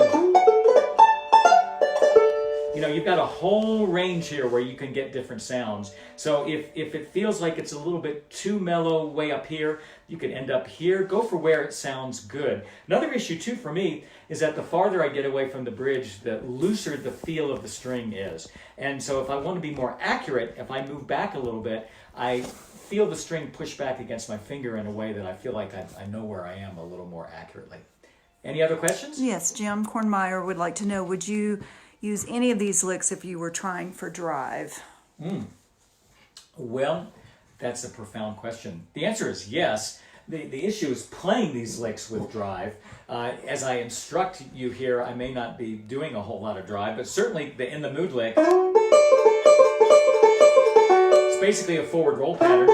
you've got a whole range here where you can get different sounds. So if it feels like it's a little bit too mellow way up here, you could end up here. Go for where it sounds good. Another issue too for me is that the farther I get away from the bridge, the looser the feel of the string is. And so if I want to be more accurate, if I move back a little bit, I feel the string push back against my finger in a way that I feel like I know where I am a little more accurately. Any other questions? Yes, Jim Kornmeyer would like to know, would you use any of these licks if you were trying for drive? Well, that's a profound question. The answer is yes. The issue is playing these licks with drive. As I instruct you here, I may not be doing a whole lot of drive, but certainly the In the Mood lick basically a forward roll pattern.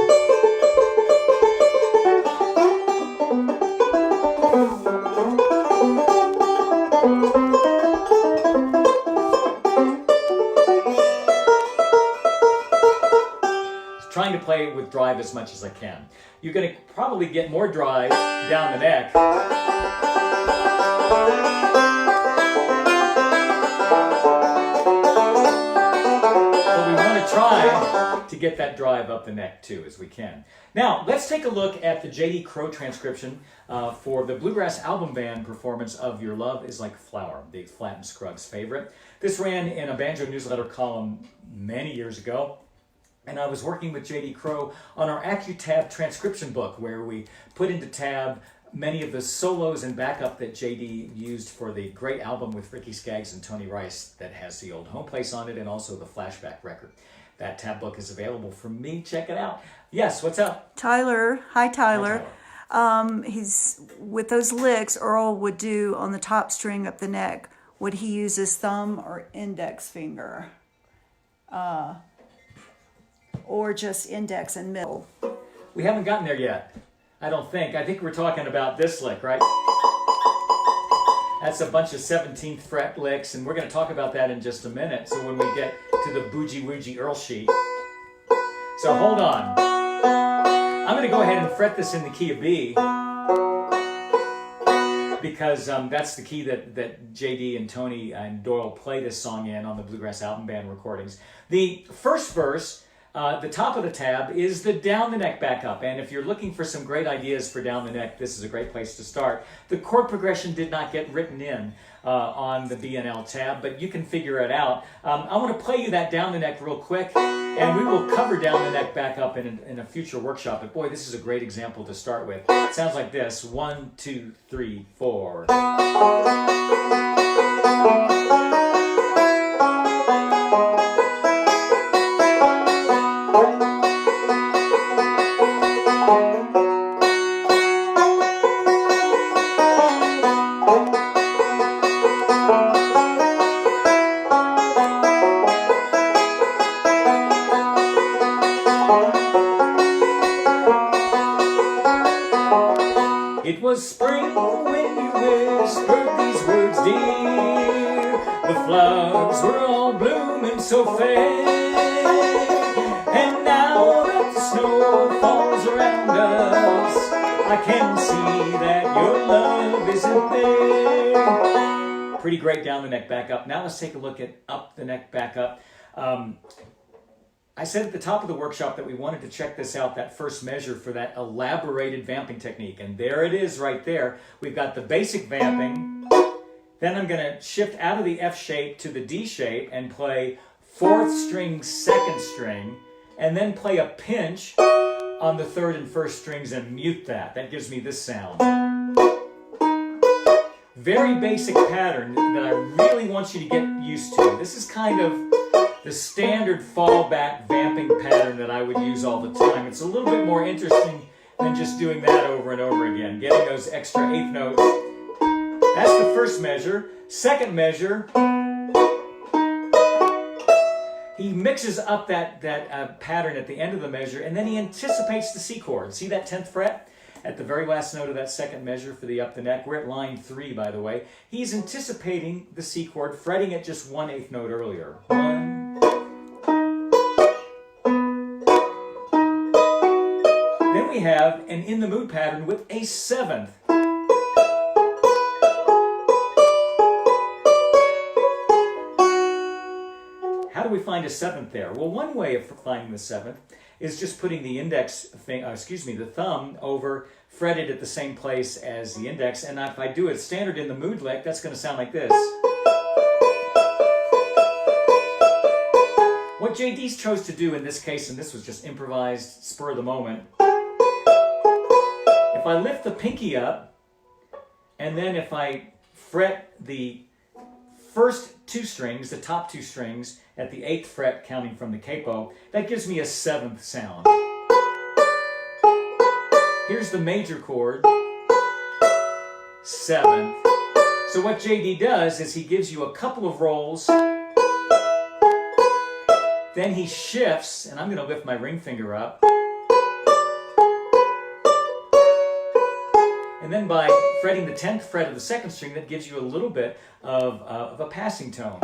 Trying to play with drive as much as I can. You're going to probably get more drive down the neck. Try to get that drive up the neck too as we can. Now let's take a look at the J.D. Crowe transcription for the Bluegrass Album Band performance of Your Love Is Like a Flower, the Flatt & Scruggs favorite. This ran in a banjo newsletter column many years ago, and I was working with J.D. Crowe on our AccuTab transcription book, where we put into tab many of the solos and backup that J.D. used for the great album with Ricky Skaggs and Tony Rice that has the old home place on it and also the flashback record. That tab book is available from me. Check it out. Yes, what's up? Tyler. Hi, Tyler. Hi, Tyler. He's with those licks Earl would do on the top string up the neck. Would he use his thumb or index finger? Or just index and middle? We haven't gotten there yet. I don't think. I think we're talking about this lick, right? That's a bunch of 17th fret licks, and we're going to talk about that in just a minute. So when we get to the Boogie Woogie Earl sheet. So hold on. I'm going to go ahead and fret this in the key of B, because that's the key that J.D. and Tony and Doyle play this song in on the Bluegrass Album Band recordings. The first verse, the top of the tab, is the down the neck backup, and if you're looking for some great ideas for down the neck, this is a great place to start. The chord progression did not get written in on the B&L tab, but you can figure it out. I want to play you that down the neck real quick, and we will cover down the neck backup in a future workshop, but boy, this is a great example to start with. It sounds like this: 1, 2, 3, 4. It was spring when you whispered these words, dear. The flowers were all blooming so fair, and now that the snow falls around us, I can see that your love isn't there. Pretty great down the neck backup. Now let's take a look at up the neck backup. I said at the top of the workshop that we wanted to check this out, that first measure for that elaborated vamping technique. And there it is right there. We've got the basic vamping. Then I'm going to shift out of the F shape to the D shape and play 4th string, 2nd string, and then play a pinch on the 3rd and 1st strings and mute that. That gives me this sound. Very basic pattern that I really want you to get used to. This is kind of the standard fallback vamping pattern that I would use all the time. It's a little bit more interesting than just doing that over and over again, getting those extra 8th notes. That's the first measure. Second measure, he mixes up that pattern at the end of the measure, and then he anticipates the C chord. See that 10th fret? At the very last note of that second measure for the up the neck. We're at line 3, by the way. He's anticipating the C chord, fretting it just 1/8 note earlier. 1. Then we have an in the mood pattern with a 7th. How do we find a 7th there? Well, one way of finding the 7th is just putting the the thumb over, fretted at the same place as the index, and if I do it standard in the mood lick, that's going to sound like this. What J.D. chose to do in this case, and this was just improvised, spur of the moment, if I lift the pinky up, and then if I fret the first 2 strings, the top 2 strings, at the 8th fret counting from the capo, that gives me a 7th sound. Here's the major chord, 7th. So what J.D. does is he gives you a couple of rolls, then Then he shifts, and I'm going to lift my ring finger up. And then by fretting the 10th fret of the second string, that gives you a little bit of a passing tone.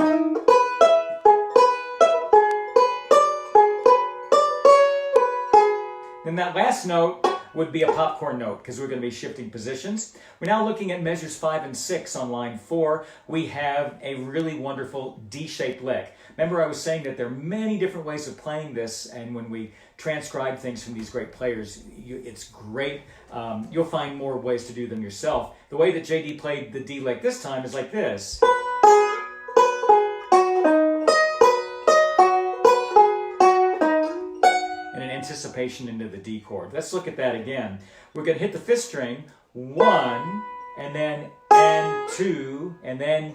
Then that last note would be a popcorn note because we're going to be shifting positions. We're now looking at measures 5 and 6 on line 4. We have a really wonderful D-shaped lick. Remember I was saying that there are many different ways of playing this, and when we transcribe things from these great players, it's great. You'll find more ways to do them yourself. The way that JD played the D lick this time is like this. Anticipation into the D chord. Let's look at that again. We're going to hit the 5th string, 1, and then and 2, and then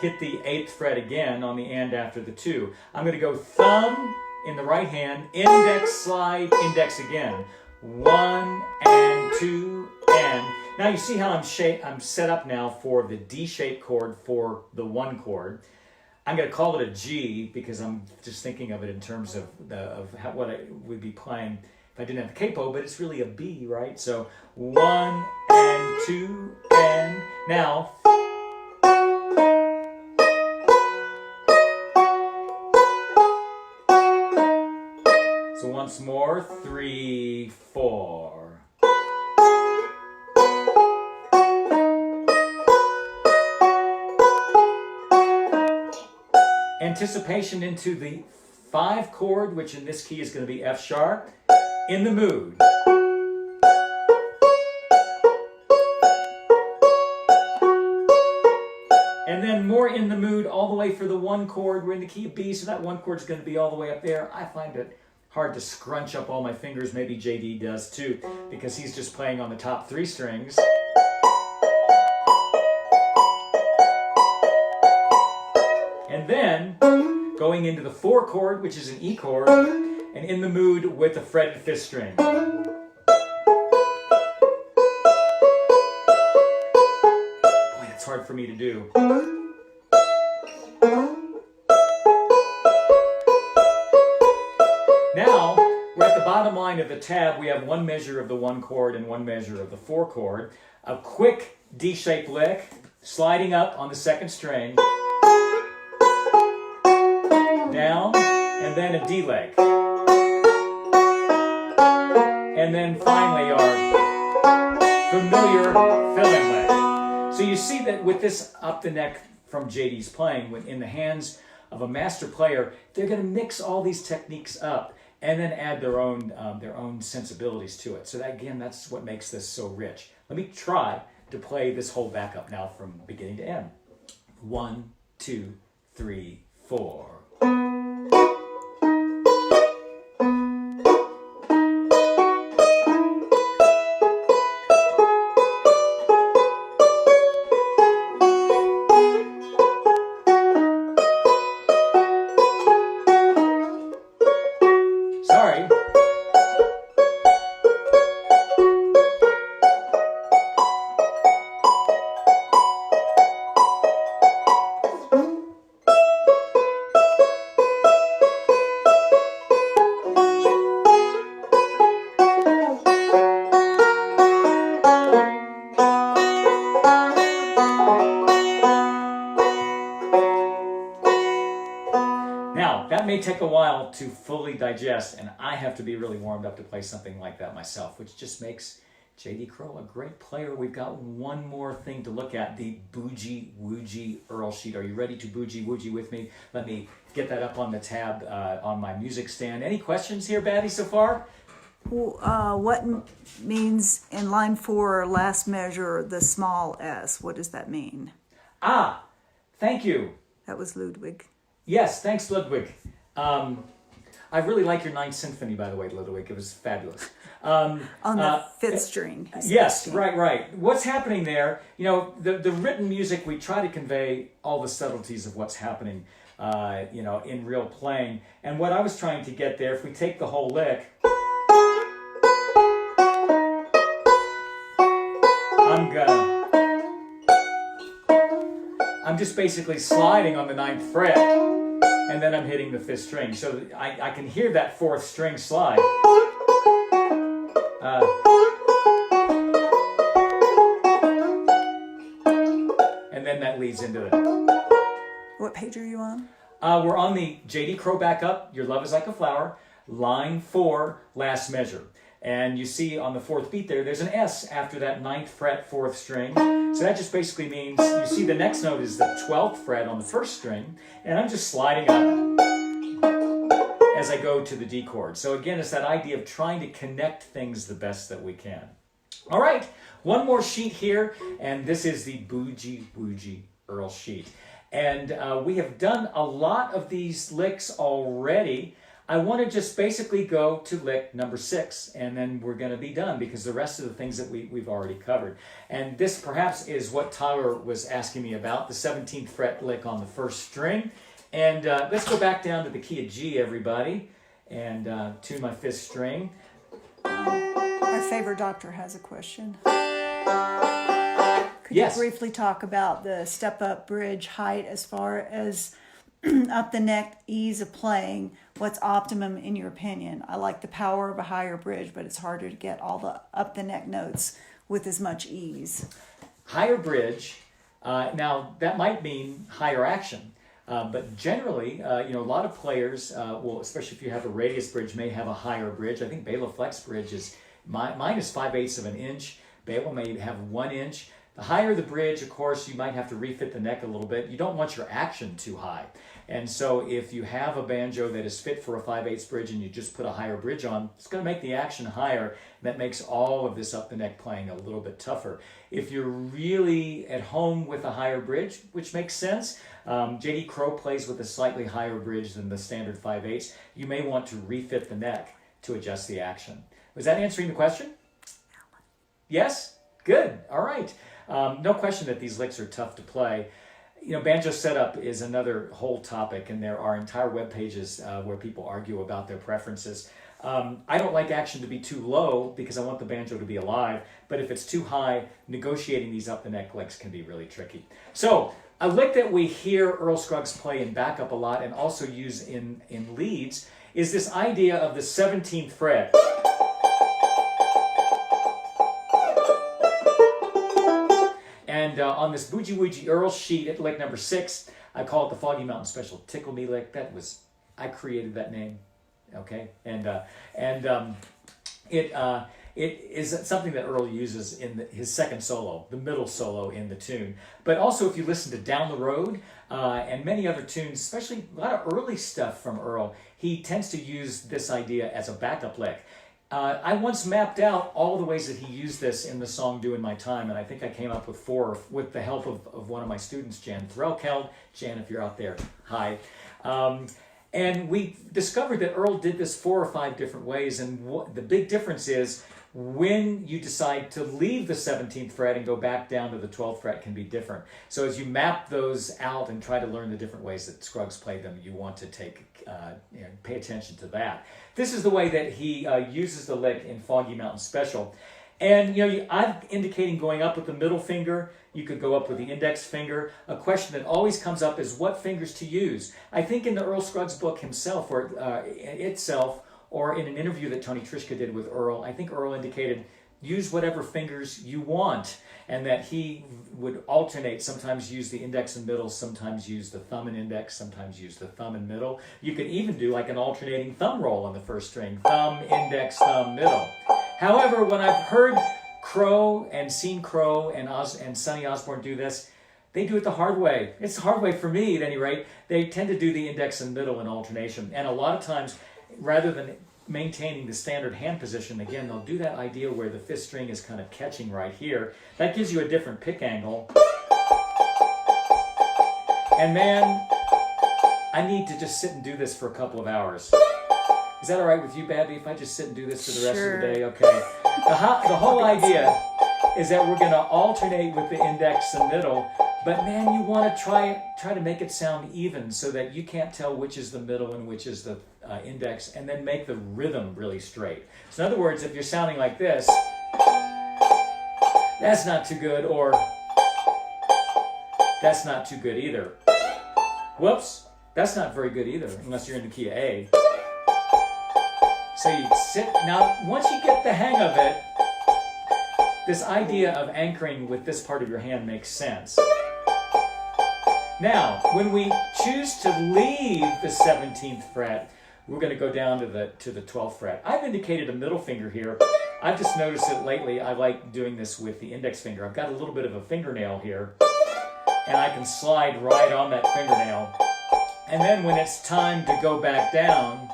hit the 8th fret again on the and after the 2. I'm going to go thumb in the right hand, index, slide, index again. 1 and 2 and. Now you see how I'm set up now for the D-shaped chord for the 1 chord. I'm going to call it a G because I'm just thinking of it in terms of what I would be playing if I didn't have the capo, but it's really a B, right? So 1 and 2 and now. So once more, 3, 4. Anticipation into the 5 chord, which in this key is going to be F sharp, in the mood. And then more in the mood all the way for the 1 chord. We're in the key of B, so that 1 chord is going to be all the way up there. I find it hard to scrunch up all my fingers. Maybe JD does too, because he's just playing on the top 3 strings. And then going into the 4 chord, which is an E chord, and in the mood with a fretted 5th string. Boy, that's hard for me to do. Now, we're at the bottom line of the tab. We have 1 measure of the 1 chord and 1 measure of the 4 chord. A quick D-shaped lick, sliding up on the 2nd string. Down, and then a D lick. And then finally our familiar filling lick. So you see that with this up the neck from JD's playing, when in the hands of a master player, they're going to mix all these techniques up and then add their own sensibilities to it. So that, again, that's what makes this so rich. Let me try to play this whole backup now from beginning to end. 1, 2, 3, 4. That may take a while to fully digest, and I have to be really warmed up to play something like that myself, which just makes J.D. Crowe a great player. We've got one more thing to look at, the Boogie Woogie Earl sheet. Are you ready to Boogie Woogie with me? Let me get that up on the tab on my music stand. Any questions here, Batty, so far? What means in line 4, last measure, the small s? What does that mean? Ah, thank you. That was Ludwig. Yes, thanks, Ludwig. I really like your 9th Symphony, by the way, Ludwig. It was fabulous. On the 5th string. Yes, right. What's happening there, you know, the written music, we try to convey all the subtleties of what's happening, you know, in real playing. And what I was trying to get there, if we take the whole lick, I'm just basically sliding on the 9th fret and then I'm hitting the 5th string. So I can hear that 4th string slide. And then that leads into the... What page are you on? We're on the J.D. Crowe backup, Your Love is Like a Flower, line 4, last measure. And you see on the 4th beat there's an S after that 9th fret 4th string. So that just basically means, you see the next note is the 12th fret on the 1st string, and I'm just sliding up as I go to the D chord. So again, it's that idea of trying to connect things the best that we can. All right, one more sheet here, and this is the Boogie Woogie Earl sheet. And we have done a lot of these licks already. I want to just basically go to lick number 6, and then we're going to be done because the rest of the things that we've already covered. And this perhaps is what Tyler was asking me about, the 17th fret lick on the 1st string. And let's go back down to the key of G, everybody, and tune my 5th string. Our favorite doctor has a question. Could Yes. you briefly talk about the step-up bridge height as far as up the neck ease of playing? What's optimum in your opinion? I like the power of a higher bridge, but it's harder to get all the up the neck notes with as much ease. Higher bridge, now that might mean higher action. But generally, a lot of players will, especially if you have a radius bridge, may have a higher bridge. I think Bela Flex bridge is, mine is 5/8 of an inch. Bela may have 1 inch. The higher the bridge, of course, you might have to refit the neck a little bit. You don't want your action too high. And so if you have a banjo that is fit for a 5/8 bridge and you just put a higher bridge on, it's going to make the action higher. That makes all of this up the neck playing a little bit tougher. If you're really at home with a higher bridge, which makes sense, J.D. Crowe plays with a slightly higher bridge than the standard 5/8. You may want to refit the neck to adjust the action. Was that answering the question? Yes? Good. All right. No question that these licks are tough to play. Banjo setup is another whole topic, and there are entire web pages where people argue about their preferences. I don't like action to be too low because I want the banjo to be alive, but if it's too high, negotiating these up the neck licks can be really tricky. So a lick that we hear Earl Scruggs play in backup a lot and also use in leads is this idea of the 17th fret. And on this Boogie Woogie Earl sheet at lick number 6, I call it the Foggy Mountain Special Tickle Me lick. I created that name, okay? And it is something that Earl uses in his second solo, the middle solo in the tune. But also if you listen to Down the Road and many other tunes, especially a lot of early stuff from Earl, he tends to use this idea as a backup lick. I once mapped out all the ways that he used this in the song Doing My Time, and I think I came up with 4 with the help of one of my students, Jan Threlkeld. Jan, if you're out there, hi. And we discovered that Earl did this 4 or 5 different ways, and the big difference is when you decide to leave the 17th fret and go back down to the 12th fret can be different. So as you map those out and try to learn the different ways that Scruggs played them, you want to pay attention to that. This is the way that he uses the lick in Foggy Mountain Special. And I'm indicating going up with the middle finger. You could go up with the index finger. A question that always comes up is what fingers to use. I think in the Earl Scruggs book himself, or or in an interview that Tony Trischka did with Earl, I think Earl indicated use whatever fingers you want, and that he would alternate, sometimes use the index and middle, sometimes use the thumb and index, sometimes use the thumb and middle. You could even do like an alternating thumb roll on the first string, thumb, index, thumb, middle. However, when I've heard Crowe and seen Crowe and Sonny Osborne do this, they do it the hard way. It's the hard way for me at any rate. They tend to do the index and middle in alternation, and a lot of times, rather than maintaining the standard hand position, again, they'll do that idea where the 5th string is kind of catching right here. That gives you a different pick angle. And man, I need to just sit and do this for a couple of hours. Is that all right with you, Babby, if I just sit and do this for the rest of the day? Okay. The whole idea is that we're going to alternate with the index and middle, but man, you want to try to make it sound even so that you can't tell which is the middle and which is the index, and then make the rhythm really straight. So in other words, if you're sounding like this, that's not too good, or that's not too good either. Whoops. That's not very good either, unless you're in the key of A. So you sit. Now, once you get the hang of it, this idea of anchoring with this part of your hand makes sense. Now, when we choose to leave the 17th fret, we're going to go down to the 12th fret. I've indicated a middle finger here. I've just noticed that lately I like doing this with the index finger. I've got a little bit of a fingernail here, and I can slide right on that fingernail. And then when it's time to go back down,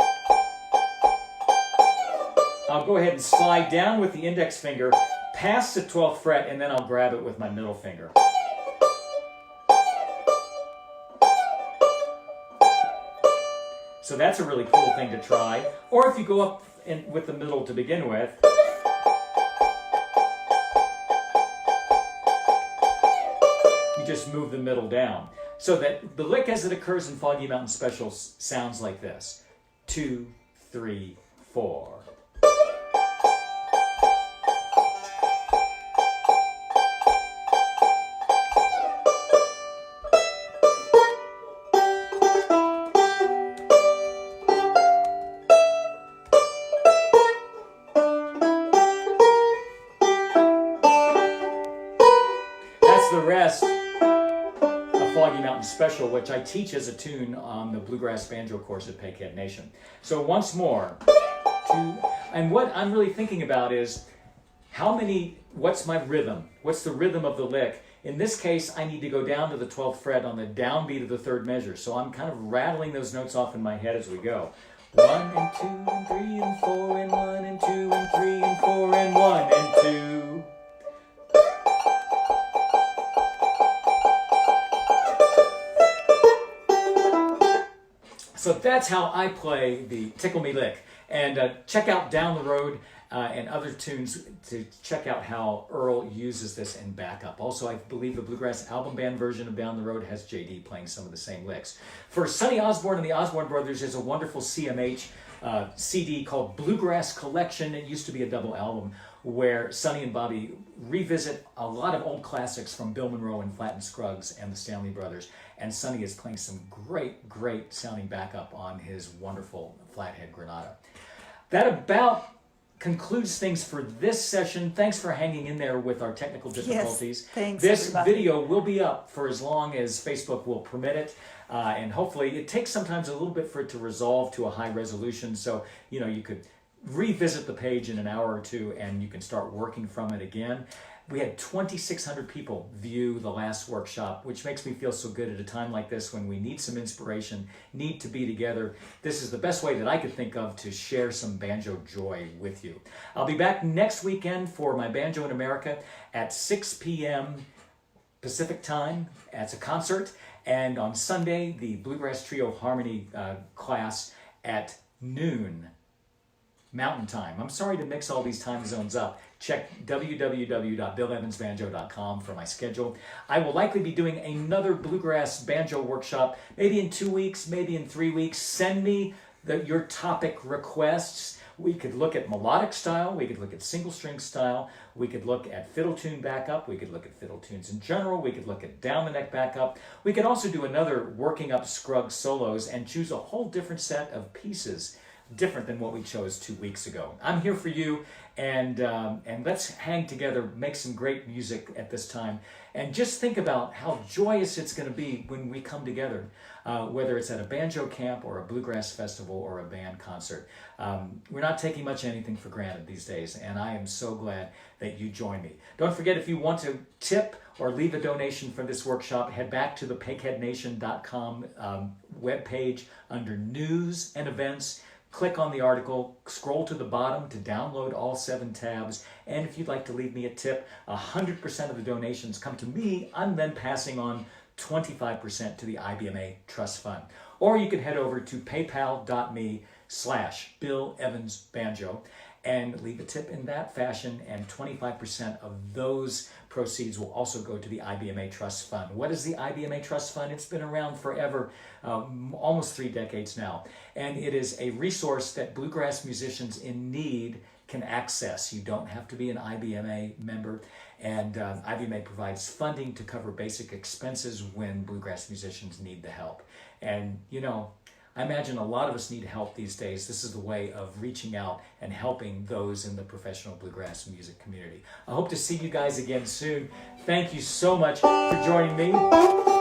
I'll go ahead and slide down with the index finger past the 12th fret, and then I'll grab it with my middle finger. So that's a really cool thing to try. Or if you go up with the middle to begin with, you just move the middle down. So that the lick as it occurs in Foggy Mountain Special sounds like this. 2, 3, 4. The rest of Foggy Mountain Special, which I teach as a tune on the Bluegrass Banjo course at Peghead Nation. So once more, and what I'm really thinking about is what's my rhythm? What's the rhythm of the lick? In this case, I need to go down to the 12th fret on the downbeat of the third measure. So I'm kind of rattling those notes off in my head as we go. 1 and 2 and 3 and 4 and 1 and 2 and 3 and 4 and 1 and 2. So that's how I play the Tickle Me Lick. And check out Down the Road and other tunes to check out how Earl uses this in backup. Also, I believe the Bluegrass album band version of Down the Road has JD playing some of the same licks. For Sonny Osborne and the Osborne Brothers, there's a wonderful CMH CD called Bluegrass Collection. It used to be a double album where Sonny and Bobby revisit a lot of old classics from Bill Monroe and Flatt and Scruggs and the Stanley Brothers. And Sonny is playing some great, great sounding backup on his wonderful Flathead Granada. That about concludes things for this session. Thanks for hanging in there with our technical difficulties. Yes, thanks, this everybody. video will be up for as long as Facebook will permit it. And hopefully, it takes sometimes a little bit for it to resolve to a high resolution. So, you could revisit the page in an hour or two and you can start working from it again. We had 2,600 people view the last workshop, which makes me feel so good at a time like this when we need some inspiration, need to be together. This is the best way that I could think of to share some banjo joy with you. I'll be back next weekend for my Banjo in America at 6 p.m. Pacific time. It's a concert. And on Sunday, the Bluegrass Trio Harmony class at noon Mountain Time. I'm sorry to mix all these time zones up. Check www.BillEvansBanjo.com for my schedule. I will likely be doing another Bluegrass Banjo workshop, maybe in 2 weeks, maybe in 3 weeks. Send me your topic requests. We could look at melodic style, we could look at single string style, we could look at fiddle tune backup, we could look at fiddle tunes in general, we could look at down the neck backup. We could also do another working up Scruggs solos and choose a whole different set of pieces, different than what we chose 2 weeks ago. I'm here for you, and let's hang together, make some great music at this time, and just think about how joyous it's going to be when we come together, whether it's at a banjo camp or a bluegrass festival or a band concert. We're not taking much anything for granted these days, and I am so glad that you join me. Don't forget, if you want to tip or leave a donation for this workshop, head back to the pegheadnation.com webpage under News and Events. Click on the article, scroll to the bottom to download all 7 tabs, and if you'd like to leave me a tip, 100% of the donations come to me. I'm then passing on 25% to the IBMA Trust Fund. Or you can head over to paypal.me/BillEvansBanjo and leave a tip in that fashion, and 25% of those proceeds will also go to the IBMA Trust Fund. What is the IBMA Trust Fund? It's been around forever, almost 3 decades now, and it is a resource that bluegrass musicians in need can access. You don't have to be an IBMA member, and IBMA provides funding to cover basic expenses when bluegrass musicians need the help. And, you know, I imagine a lot of us need help these days. This is the way of reaching out and helping those in the professional bluegrass music community. I hope to see you guys again soon. Thank you so much for joining me.